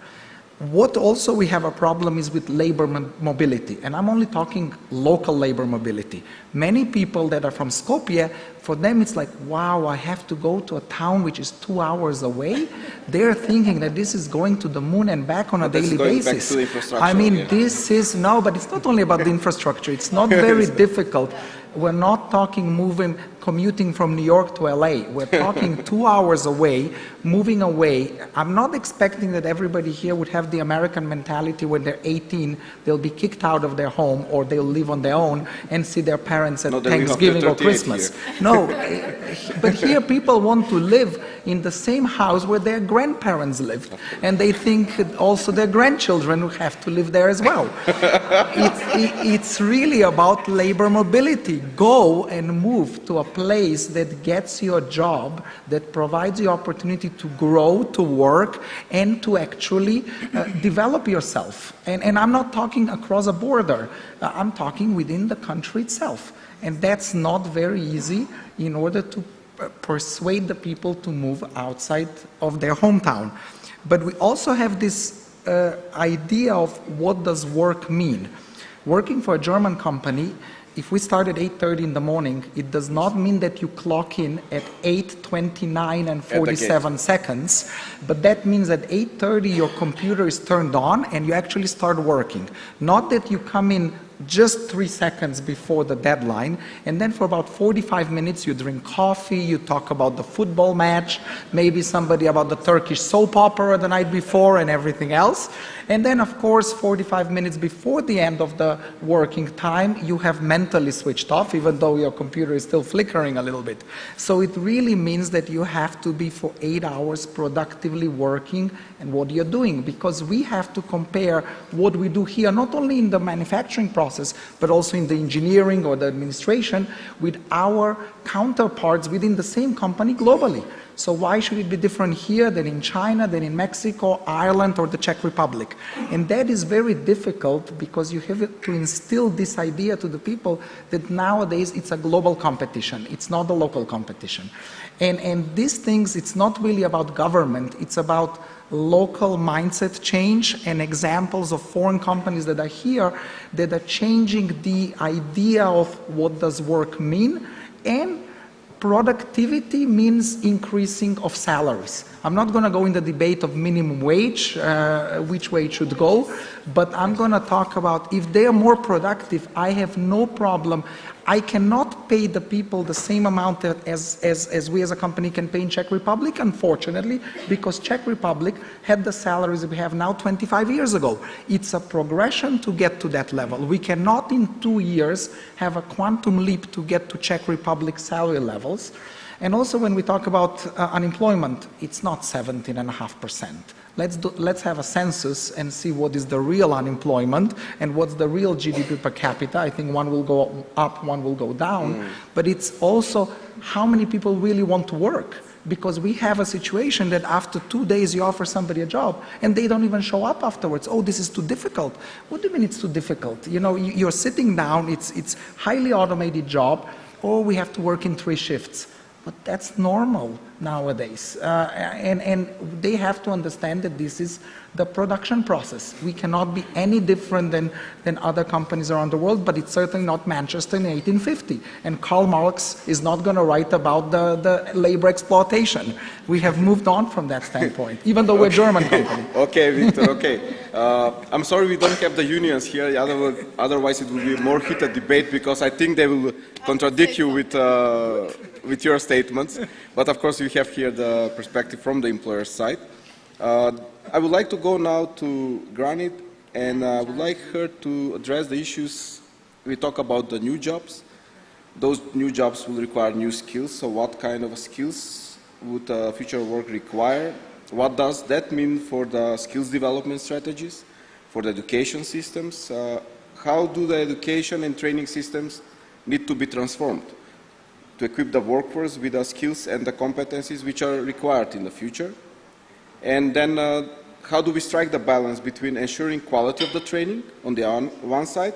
What also we have a problem is with labor mobility, and I'm only talking local labor mobility. Many people that are from Skopje, for them it's like, wow, I have to go to a town which is 2 hours away. They're thinking that this is going to the moon and back on a daily basis. I mean, this is, no, but it's not only about the infrastructure. It's not very difficult. We're not talking commuting from New York to LA. We're talking 2 hours away, moving away. I'm not expecting that everybody here would have the American mentality when they're 18, they'll be kicked out of their home or they'll live on their own and see their parents at Thanksgiving or Christmas. No, but here people want to live in the same house where their grandparents lived. And they think also their grandchildren will have to live there as well. It's really about labor mobility. Go and move to a place that gets you a job, that provides you opportunity to grow, to work, and to actually develop yourself. And I'm not talking across a border. I'm talking within the country itself. And that's not very easy in order to persuade the people to move outside of their hometown. But we also have this idea of what does work mean. Working for a German company, if we start at 8:30 in the morning, it does not mean that you clock in at 8:29 and 47 seconds, but that means at 8:30 your computer is turned on and you actually start working. Not that you come in just 3 seconds before the deadline, and then for about 45 minutes you drink coffee, you talk about the football match, maybe somebody about the Turkish soap opera the night before and everything else. And then of course 45 minutes before the end of the working time you have mentally switched off, even though your computer is still flickering a little bit. So it really means that you have to be for 8 hours productively working and what you're doing, because we have to compare what we do here, not only in the manufacturing process, but also in the engineering or the administration with our counterparts within the same company globally. So why should it be different here than in China, than in Mexico, Ireland, or the Czech Republic? And that is very difficult because you have to instill this idea to the people that nowadays it's a global competition. It's not a local competition. And these things, it's not really about government. It's about local mindset change and examples of foreign companies that are here that are changing the idea of what does work mean, and productivity means increasing of salaries. I'm not going to go in the debate of minimum wage, which way it should go, but I'm going to talk about if they are more productive, I have no problem. I cannot pay the people the same amount as we as a company can pay in Czech Republic, unfortunately, because Czech Republic had the salaries we have now 25 years ago. It's a progression to get to that level. We cannot in 2 years have a quantum leap to get to Czech Republic salary levels. And also when we talk about unemployment, it's not 17.5%. Let's have a census and see what is the real unemployment and what's the real GDP per capita. I think one will go up, one will go down. But it's also how many people really want to work. Because we have a situation that after 2 days you offer somebody a job and they don't even show up afterwards. Oh, this is too difficult. What do you mean it's too difficult? You know, you're sitting down, it's highly automated job, or we have to work in 3 shifts. But that's normal nowadays. And they have to understand that this is the production process. We cannot be any different than other companies around the world, but it's certainly not Manchester in 1850. And Karl Marx is not going to write about the labor exploitation. We have moved on from that standpoint, even though we're a German company. Okay, Victor, okay. I'm sorry we don't have the unions here, otherwise it will be a more heated debate because I think they will contradict you with your statements. But of course, we have here the perspective from the employer's side. I would like to go now to Granit, and I would like her to address the issues. We talk about the new jobs. Those new jobs will require new skills. So what kind of skills would future work require? What does that mean for the skills development strategies, for the education systems? How do the education and training systems need to be transformed to equip the workforce with the skills and the competencies which are required in the future? And then how do we strike the balance between ensuring quality of the training on the one side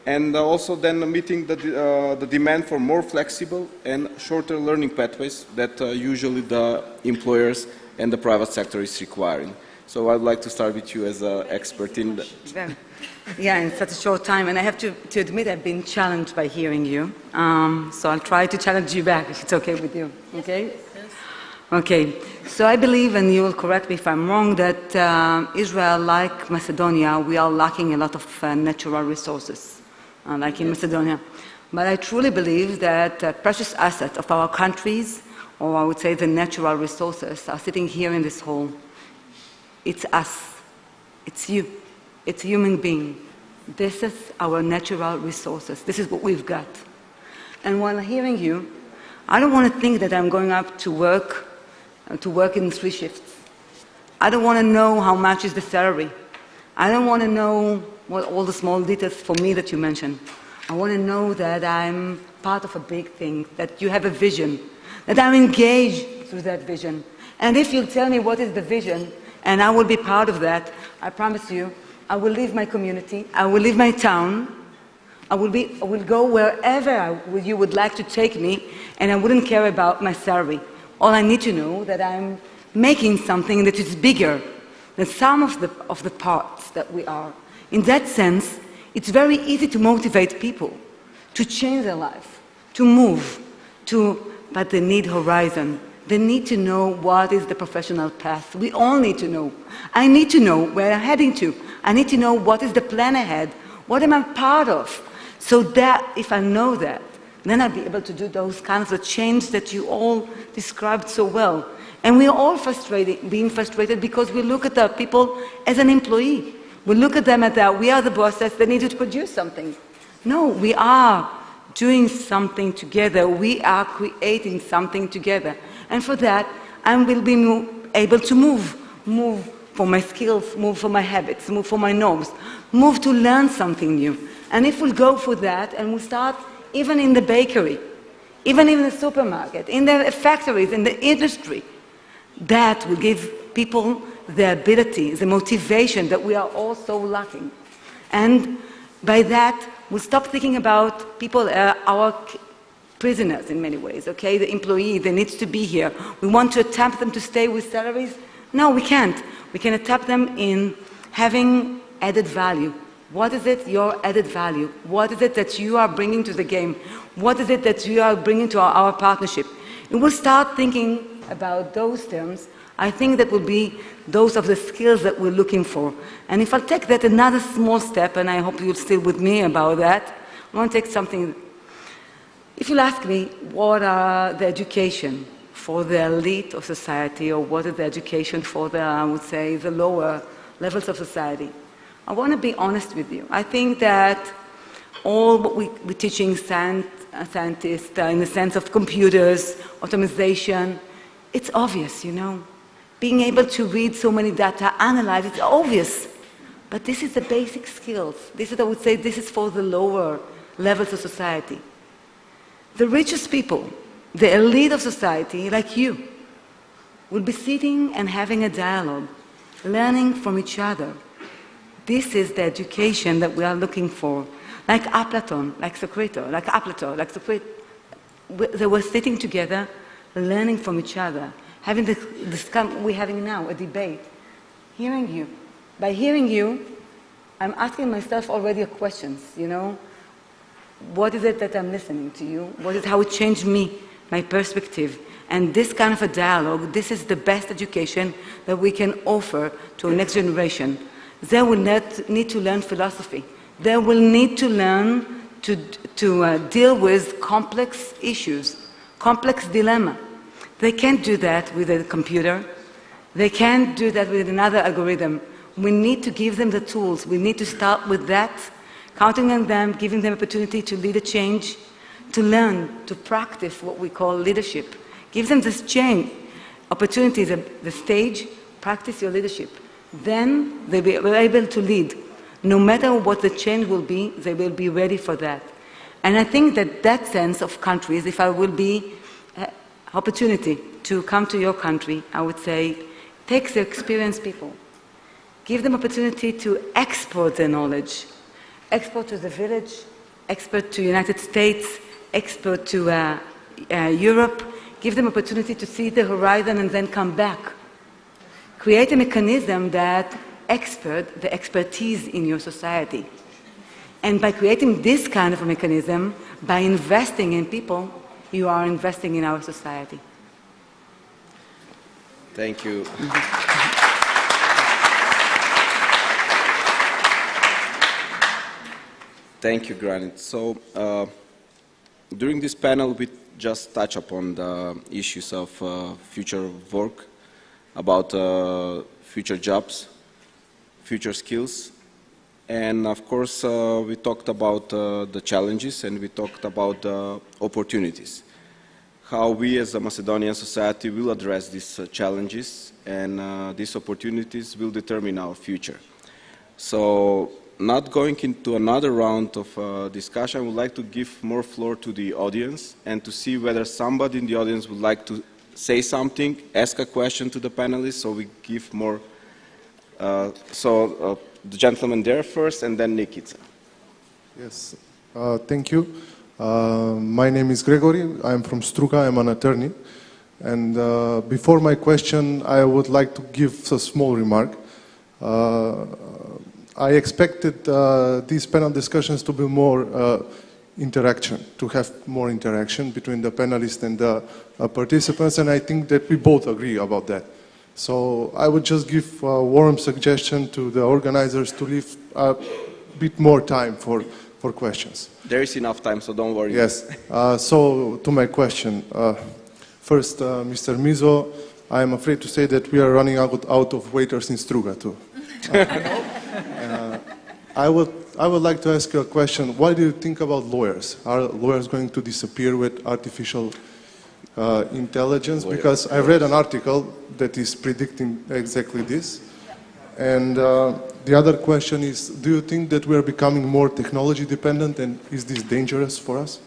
and also then meeting the demand for more flexible and shorter learning pathways that usually the employers and the private sector is requiring? So I'd like to start with you as an expert in that. Yeah, in such a short time, and I have to admit I've been challenged by hearing you. So I'll try to challenge you back if it's okay with you. Okay? Yes. Okay. So I believe, and you will correct me if I'm wrong, that Israel, like Macedonia, we are lacking a lot of natural resources, like in Macedonia. But I truly believe that precious assets of our countries, or I would say the natural resources, are sitting here in this hall. It's us. It's you. It's a human being. This is our natural resources. This is what we've got. And while hearing you, I don't want to think that I'm going up to work in 3 shifts. I don't want to know how much is the salary. I don't want to know what all the small details for me that you mentioned. I want to know that I'm part of a big thing, that you have a vision, that I'm engaged through that vision. And if you'll tell me what is the vision, and I will be part of that, I promise you, I will leave my community, I will leave my town, I will go wherever you would like to take me, and I wouldn't care about my salary. All I need to know that I'm making something that is bigger than some of the parts that we are. In that sense, it's very easy to motivate people to change their life, to move, but they need horizon. They need to know what is the professional path. We all need to know. I need to know where I'm heading to. I need to know what is the plan ahead. What am I part of? So that if I know that, then I'll be able to do those kinds of change that you all described so well. And we're all being frustrated because we look at the people as an employee. We look at them as we are the bosses, they need to produce something. No, we are doing something together. We are creating something together. And for that, I will be able to move for my skills, move for my habits, move for my norms, move to learn something new. And if we'll go for that and we'll start even in the bakery, even in the supermarket, in the factories, in the industry, that will give people the ability, the motivation that we are all so lacking. And by that, we'll stop thinking about people, our prisoners in many ways, okay? The employee, they need to be here. We want to tap them to stay with salaries? No, we can't. We can tap them in having added value. What is it, your added value? What is it that you are bringing to the game? What is it that you are bringing to our partnership? And we'll start thinking about those terms. I think that will be those of the skills that we're looking for. And if I'll take that another small step, and I hope you'll still with me about that, I want to take something. If you'll ask me, what are the education for the elite of society, or what is the education for the, I would say, the lower levels of society? I want to be honest with you. I think that all what we're teaching scientists in the sense of computers, automation, it's obvious, you know. being able to read so many data, analyze, it's obvious. But this is the basic skills. This is, I would say, this is for the lower levels of society. The richest people, the elite of society, like you, will be sitting and having a dialogue, learning from each other. This is the education that we are looking for. Like Plato, like Socrates, they were sitting together, learning from each other, having this we're having now, a debate, hearing you. By hearing you, I'm asking myself already questions, you know. What is it that I'm listening to you? How it changed me, my perspective? And this kind of a dialogue, this is the best education that we can offer to a next generation. They will need to learn philosophy. They will need to learn to deal with complex issues, complex dilemma. They can't do that with a computer. They can't do that with another algorithm. We need to give them the tools. We need to start with that, counting on them, giving them opportunity to lead a change, to learn, to practice what we call leadership. Give them this change, opportunities, the stage, practice your leadership. Then they will be able to lead. No matter what the change will be, they will be ready for that. And I think that sense of countries, if I will be opportunity to come to your country, I would say, take the experienced people. Give them opportunity to export their knowledge. Export to the village, export to United States, export to Europe. Give them opportunity to see the horizon and then come back. Create a mechanism that the expertise in your society. And by creating this kind of a mechanism, by investing in people, you are investing in our society. Thank you. Thank you, Granit. So, during this panel, we just touch upon the issues of future work, about future jobs, future skills, and of course we talked about the challenges and we talked about the opportunities. How we as a Macedonian society will address these challenges, and these opportunities will determine our future. So, not going into another round of discussion, I would like to give more floor to the audience and to see whether somebody in the audience would like to say something, ask a question to the panelists, so we give more. The gentleman there first, and then Nikita. Yes, thank you. My name is Gregory. I'm from Struga. I'm an attorney. And before my question, I would like to give a small remark. I expected these panel discussions to be more interaction, to have more interaction between the panelists and the participants, and I think that we both agree about that. So I would just give a warm suggestion to the organizers to leave a bit more time for questions. There is enough time, so don't worry. Yes. So to my question. First, Mr. Mizo, I am afraid to say that we are running out of waiters in Struga too. I would like to ask you a question. What do you think about lawyers? Are lawyers going to disappear with artificial intelligence? Because I read an article that is predicting exactly this. And the other question is, do you think that we are becoming more technology dependent, and is this dangerous for us?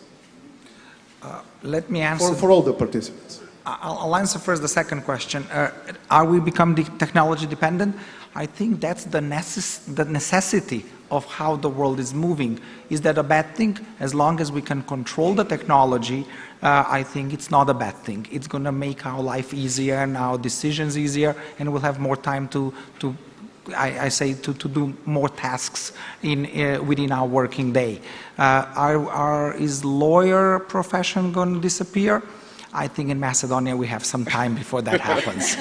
Let me answer. For all the participants. I'll answer first the second question. Are we becoming technology dependent? I think that's the necessity of how the world is moving. Is that a bad thing? As long as we can control the technology, I think it's not a bad thing. It's going to make our life easier and our decisions easier, and we'll have more time to do more tasks within our working day. Is lawyer profession going to disappear? I think in Macedonia we have some time before that happens.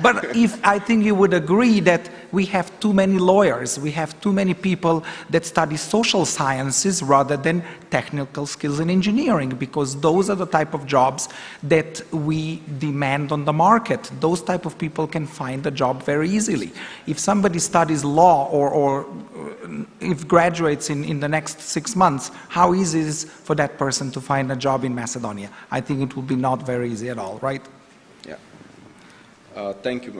But I think you would agree that we have too many lawyers, we have too many people that study social sciences rather than technical skills and engineering, because those are the type of jobs that we demand on the market. Those type of people can find a job very easily. If somebody studies law or if graduates in the next 6 months, how easy is it for that person to find a job in Macedonia? I think it will be not very easy at all, right? Yeah. Thank you.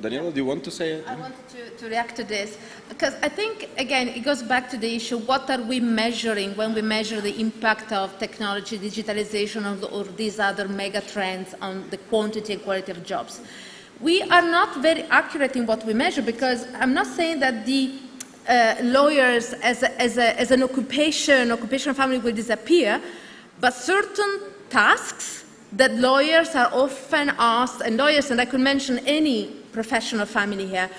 Daniela, do you want to say it? I wanted to react to this, because I think, again, it goes back to the issue, what are we measuring when we measure the impact of technology, digitalization, or these other mega trends on the quantity and quality of jobs? We are not very accurate in what we measure, because I'm not saying that the lawyers as an occupational family will disappear, but certain tasks that lawyers are often asked, and lawyers, and I could mention any professional family here,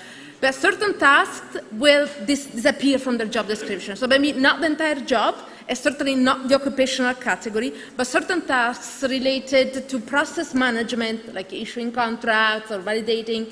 but certain tasks will disappear from their job description. So maybe not the entire job, and certainly not the occupational category, but certain tasks related to process management, like issuing contracts or validating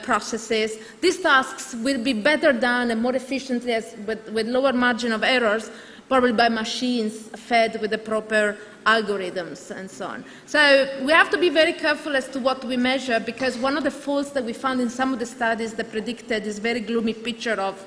processes. These tasks will be better done and more efficiently with lower margin of errors, probably by machines fed with the proper algorithms and so on. So we have to be very careful as to what we measure, because one of the faults that we found in some of the studies that predicted this very gloomy picture of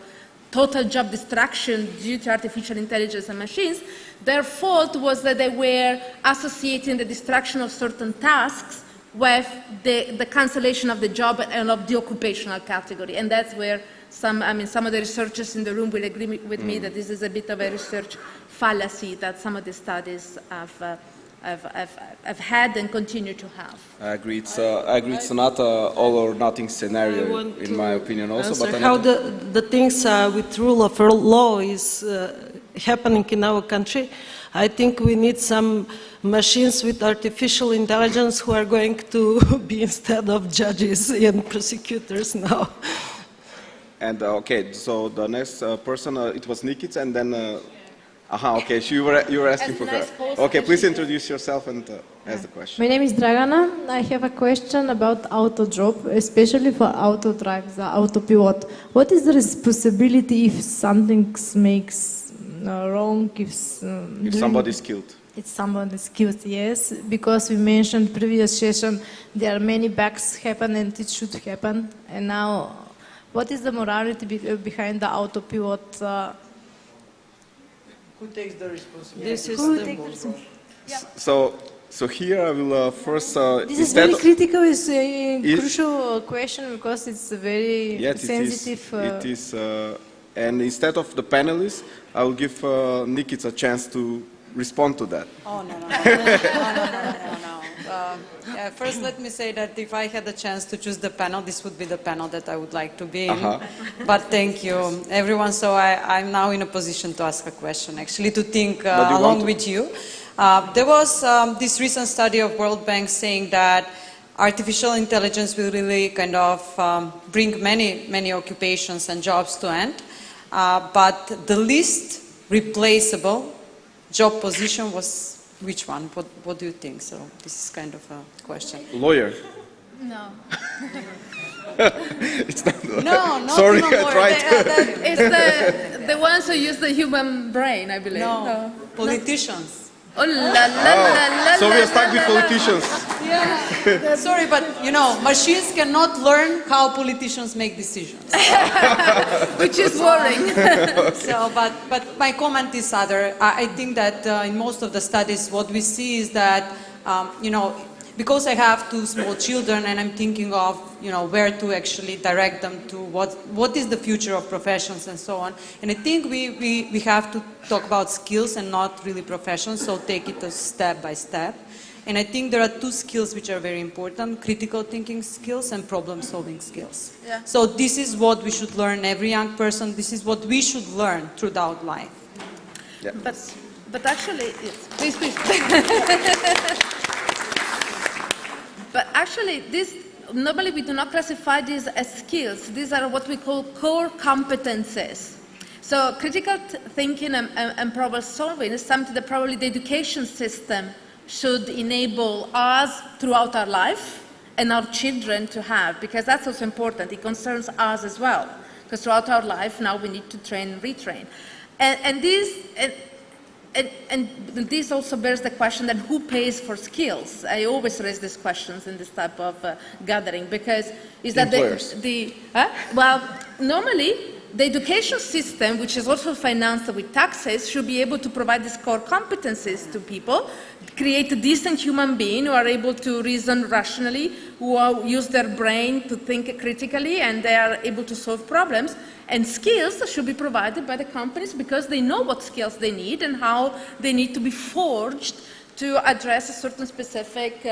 total job destruction due to artificial intelligence and machines, their fault was that they were associating the destruction of certain tasks with the cancellation of the job and of the occupational category. And that's where some of the researchers in the room will agree with me that this is a bit of a research fallacy that some of the studies have had and continue to have. I agree. It's not an all or nothing scenario, in my opinion, also. But how the things with rule of law is happening in our country. I think we need some machines with artificial intelligence who are going to be instead of judges and prosecutors now. And okay, so the next person, it was Nikita, and then. Okay, so you were asking for her. Okay, please introduce yourself and ask the question. My name is Dragana. I have a question about auto job, especially for auto drive, the auto pivot. What is the responsibility if something makes wrong? If somebody's killed. If somebody's killed, yes. Because we mentioned previous session, there are many bugs happen and it should happen. And now, what is the morality behind the auto pivot? Who takes the responsibility? This is So here I will first. This is very critical. It's a crucial question because it's a very sensitive. It is. And instead of the panelists, I will give Nikita a chance to respond to that. Oh no. First, let me say that if I had the chance to choose the panel, this would be the panel that I would like to be in. But thank you, everyone. So I'm now in a position to ask a question, actually, to think along with you. There was this recent study of World Bank saying that artificial intelligence will really kind of bring many occupations and jobs to end. But the least replaceable job position was which one? What do you think? So this is kind of a question. Lawyer. No. It's not. No, sorry, I tried. It's the ones who use the human brain, I believe. No, politicians. Oh la la la. So we are stuck with politicians. Yeah. Sorry, but you know, machines cannot learn how politicians make decisions. Which is worrying. So, but my comment is other. I think that in most of the studies, what we see is that you know, because I have 2 small children and I'm thinking of, you know, where to actually direct them to, what is the future of professions and so on. And I think we have to talk about skills and not really professions, so take it step by step. And I think there are 2 skills which are very important: critical thinking skills and problem solving skills. Yeah. So this is what we should learn, every young person, this is what we should learn throughout life. Yeah. But actually, please. But actually, normally we do not classify these as skills. These are what we call core competences. So critical thinking and problem solving is something that probably the education system should enable us throughout our life and our children to have, because that's also important. It concerns us as well, because throughout our life now we need to train and retrain. And this also bears the question that who pays for skills? I always raise these questions in this type of gathering, because is that employers. well, normally the education system, which is also financed with taxes, should be able to provide these core competencies to people, create a decent human being who are able to reason rationally, who use their brain to think critically, and they are able to solve problems. And skills should be provided by the companies because they know what skills they need and how they need to be forged to address a certain specific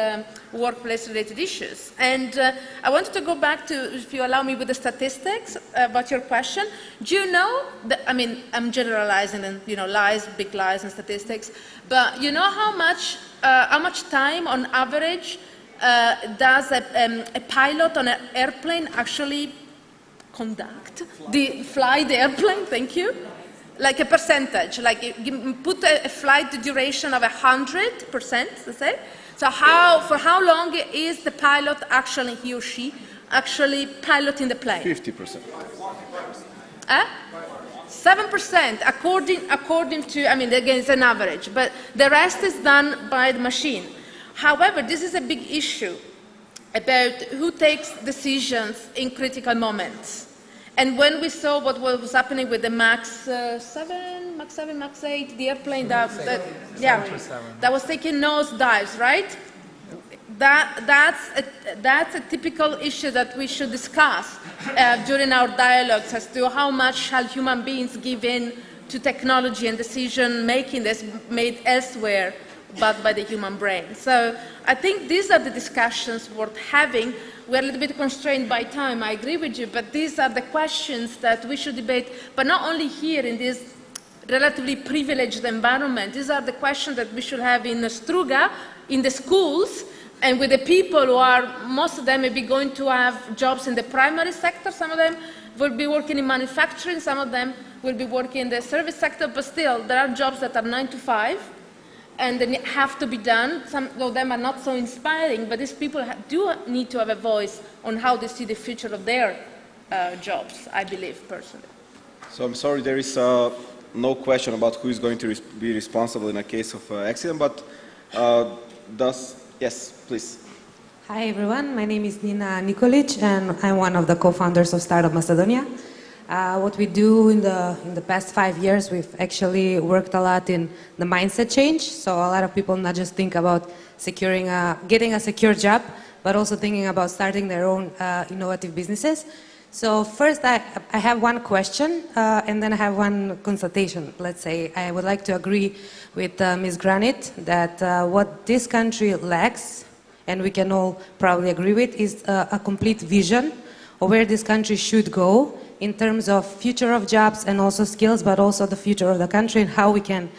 workplace-related issues. And I wanted to go back to, if you allow me, with the statistics about your question. Do you know, that, I mean, I'm generalizing and, lies, big lies and statistics, but you know how much time on average does a pilot on an airplane actually fly the airplane? Thank you. Like a percentage, like you put a flight duration of 100%, let's say. So for how long is the pilot actually, he or she, actually piloting the plane? 50%. 7%, according to, I mean, again, it's an average, but the rest is done by the machine. However, this is a big issue about who takes decisions in critical moments. And when we saw what was happening with the MAX 7, MAX 8, the airplane that was taking nosedives, right? That's a typical issue that we should discuss during our dialogues as to how much shall human beings give in to technology and decision making that's made elsewhere but by the human brain. So I think these are the discussions worth having. We're a little bit constrained by time, I agree with you, but these are the questions that we should debate, but not only here in this relatively privileged environment. These are the questions that we should have in Struga, in the schools, and with the people who are, most of them may be going to have jobs in the primary sector, some of them will be working in manufacturing, some of them will be working in the service sector, but still, there are jobs that are 9 to 5, and they have to be done. Some of them are not so inspiring, but these people do need to have a voice on how they see the future of their jobs, I believe, personally. So I'm sorry, there is no question about who is going to be responsible in a case of accident, but yes, please. Hi everyone, my name is Nina Nikolic and I'm one of the co-founders of Startup Macedonia. What we do in the past 5 years, we've actually worked a lot in the mindset change. So a lot of people not just think about getting a secure job, but also thinking about starting their own innovative businesses. So first I have one question and then I have one consultation. Let's say I would like to agree with Ms. Granit that what this country lacks, and we can all probably agree with, is a complete vision of where this country should go in terms of future of jobs and also skills, but also the future of the country and how we can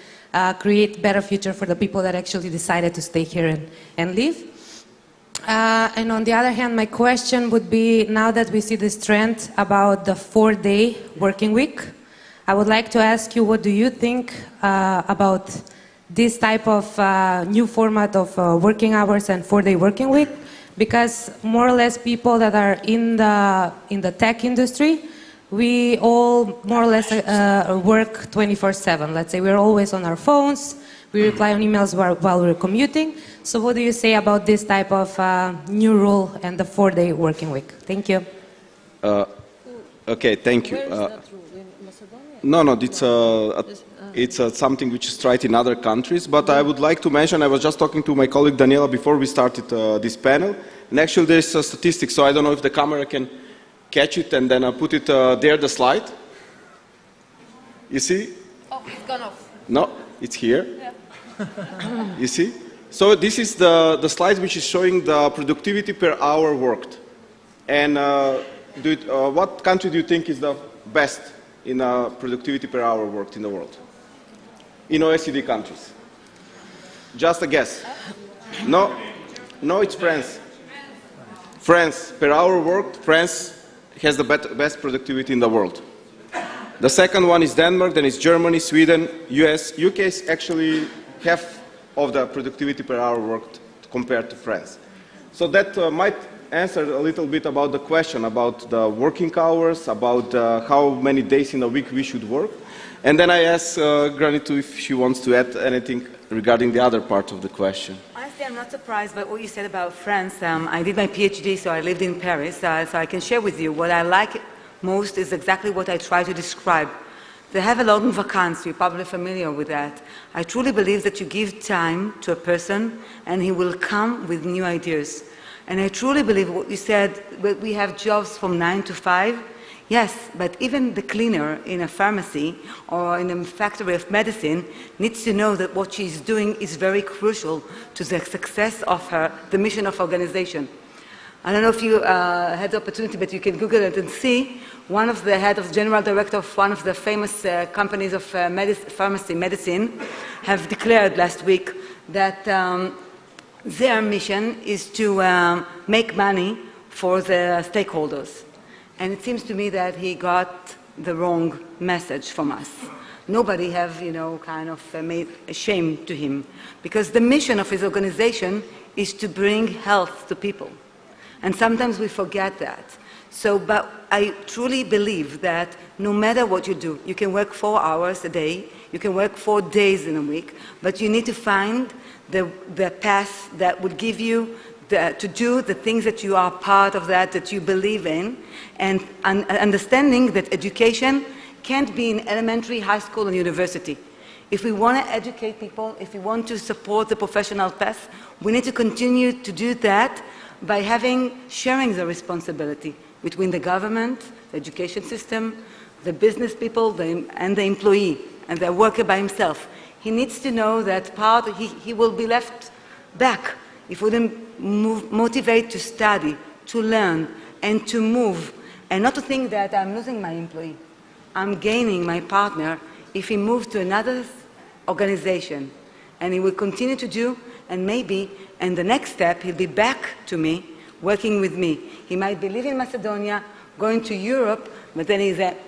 create better future for the people that actually decided to stay here and live. And on the other hand, my question would be, now that we see this trend about the 4-day working week, I would like to ask you, what do you think about this type of new format of working hours and 4-day working week? Because more or less people that are in the tech industry, we all more or less work 24/7. Let's say we're always on our phones, we reply on emails while we're commuting. So what do you say about this type of new rule and the 4-day working week? Thank you. Okay, thank you. Where is that rule? In Macedonia? No, it's something which is tried in other countries, but I would like to mention, I was just talking to my colleague Daniela before we started this panel, and actually there's a statistic, so I don't know if the camera can catch it and then I'll put it there, the slide. You see? Oh, it's gone off. No, it's here. Yeah. You see? So this is the slide which is showing the productivity per hour worked. And what country do you think is the best in productivity per hour worked in the world? In OECD countries. Just a guess. No, it's France. France, per hour worked, France has the best productivity in the world. The second one is Denmark, then it's Germany, Sweden, US. UK is actually half of the productivity per hour worked compared to France. So that might answer a little bit about the question about the working hours, about how many days in a week we should work. And then I ask Granit if she wants to add anything regarding the other part of the question. Honestly, I'm not surprised by what you said about France. I did my PhD, so I lived in Paris, so I can share with you what I like most is exactly what I try to describe. They have a long vacancy, you're probably familiar with that. I truly believe that you give time to a person and he will come with new ideas. And I truly believe what you said, we have jobs from 9 to 5. Yes, but even the cleaner in a pharmacy or in a factory of medicine needs to know that what she's doing is very crucial to the success of the mission of organization. I don't know if you had the opportunity, but you can Google it and see one of the head of general director of one of the famous companies of pharmacy medicine have declared last week that their mission is to make money for the stakeholders. And it seems to me that he got the wrong message from us. Nobody have, kind of made a shame to him, because the mission of his organization is to bring health to people. And sometimes we forget that. But I truly believe that no matter what you do, you can work 4 hours a day, you can work 4 days in a week, but you need to find the path that will give you to do the things that you are part of that you believe in, and understanding that education can't be in elementary, high school, and university. If we want to educate people, if we want to support the professional path, we need to continue to do that by sharing the responsibility between the government, the education system, the business people, and the employee, and the worker by himself. He needs to know that he will be left back if we don't motivate to study, to learn, and to move, and not to think that I'm losing my employee. I'm gaining my partner if he moves to another organization, and he will continue to do, and maybe in the next step he'll be back to me, working with me. He might be leaving Macedonia, going to Europe, but then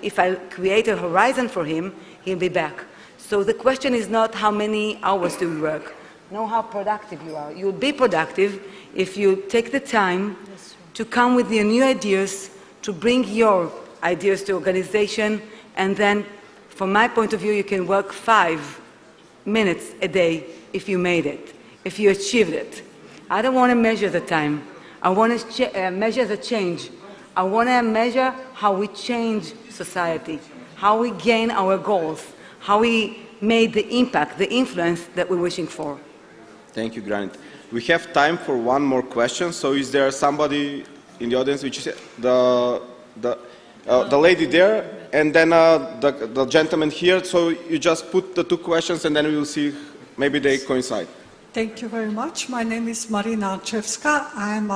if I create a horizon for him, he'll be back. So the question is not how many hours do we work, know how productive you are. You'll be productive if you take the time to come with your new ideas, to bring your ideas to organization, and then, from my point of view, you can work 5 minutes a day if you made it, if you achieved it. I don't want to measure the time. I want to measure the change. I want to measure how we change society, how we gain our goals, how we made the impact, the influence that we're wishing for. Thank you, Granit. We have time for one more question. So is there somebody in the audience, which is the lady there, and then the gentleman here? So you just put the 2 questions, and then we will see, maybe they coincide. Thank you very much. My name is Marina Chevska. I'm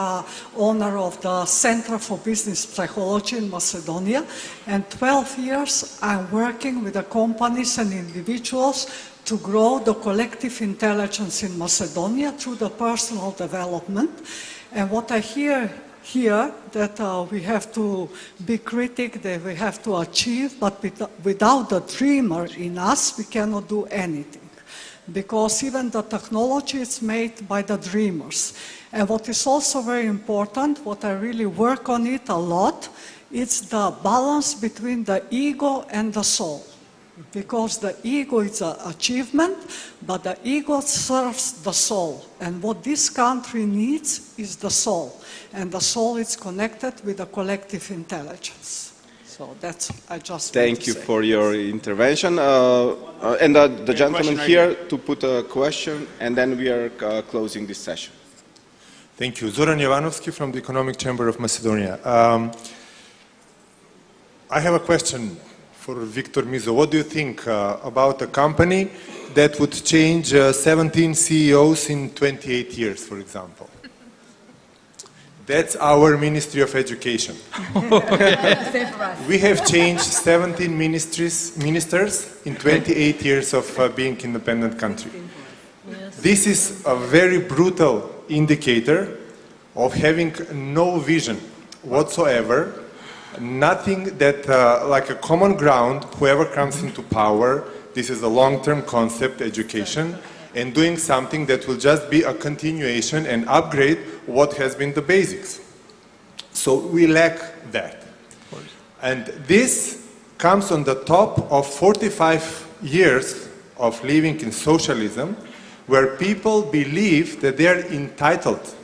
owner of the Center for Business Psychology in Macedonia. And 12 years I'm working with the companies and individuals to grow the collective intelligence in Macedonia through the personal development. And what I hear here, that we have to be critic, that we have to achieve, but without the dreamer in us, we cannot do anything. Because even the technology is made by the dreamers. And what is also very important, what I really work on it a lot, it's the balance between the ego and the soul. Because the ego is an achievement, but the ego serves the soul. And what this country needs is the soul. And the soul is connected with the collective intelligence. So that's, I just Thank you for your intervention. And the gentleman here to put a question, and then we are closing this session. Thank you. Zoran Jovanovski from the Economic Chamber of Macedonia. I have a question for Victor Mizo. What do you think about a company that would change 17 CEOs in 28 years, for example? That's our Ministry of Education. We have changed 17 ministers in 28 years of being independent country. This is a very brutal indicator of having no vision whatsoever, nothing that, like a common ground, whoever comes into power, this is a long-term concept, education, and doing something that will just be a continuation and upgrade what has been the basics. So we lack that. And this comes on the top of 45 years of living in socialism, where people believe that they are entitled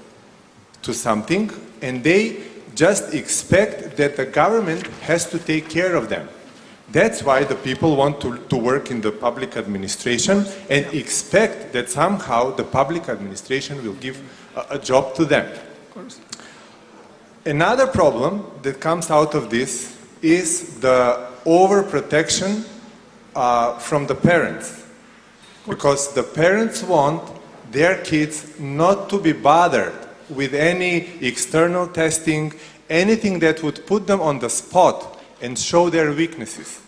to something, and they just expect that the government has to take care of them. That's why the people want to work in the public administration and expect that somehow the public administration will give a job to them. Another problem that comes out of this is the overprotection from the parents. Because the parents want their kids not to be bothered with any external testing, anything that would put them on the spot and show their weaknesses.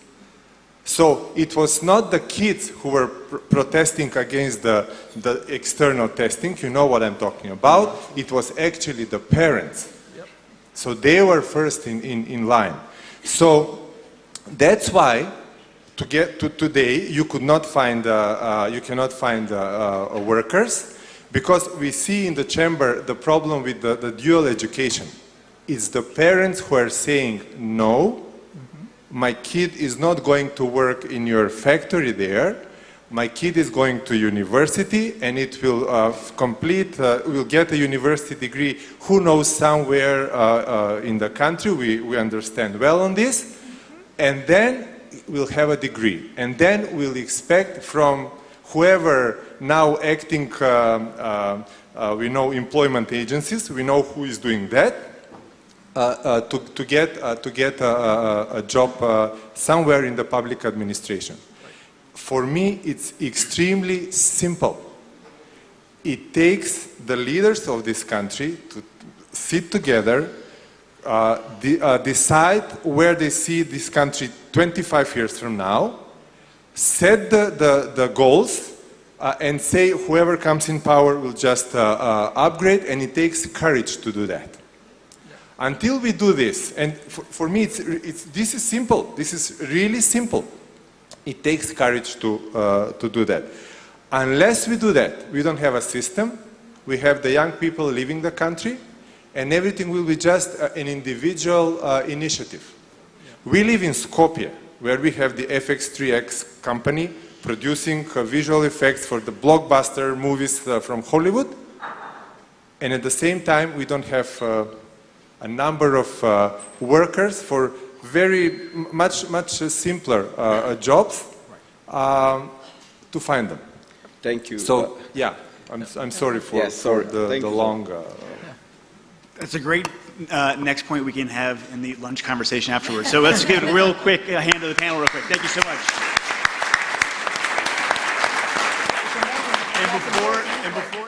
So it was not the kids who were protesting against the external testing, you know what I'm talking about, it was actually the parents. So they were first in line. So that's why to get to today you cannot find workers, because we see in the chamber the problem with the dual education. It's the parents who are saying no. My kid is not going to work in your factory there. My kid is going to university and it will will get a university degree, who knows, somewhere in the country. We understand well on this. And then we'll have a degree. And then we'll expect from whoever now acting, we know employment agencies, we know who is doing that, to get a job somewhere in the public administration. For me, it's extremely simple. It takes the leaders of this country to sit together, decide where they see this country 25 years from now, set the goals, and say whoever comes in power will just upgrade, and it takes courage to do that. Until we do this, and for me this is simple, this is really simple. It takes courage to do that. Unless we do that, we don't have a system, we have the young people leaving the country, and everything will be just an individual initiative. We live in Skopje, where we have the FX3X company producing visual effects for the blockbuster movies from Hollywood, and at the same time we don't have a number of workers for very much simpler jobs to find them. Thank you. So yeah, I'm sorry for, the long. That's a great next point we can have in the lunch conversation afterwards. So let's give a real quick hand to the panel real quick. Thank you so much. And before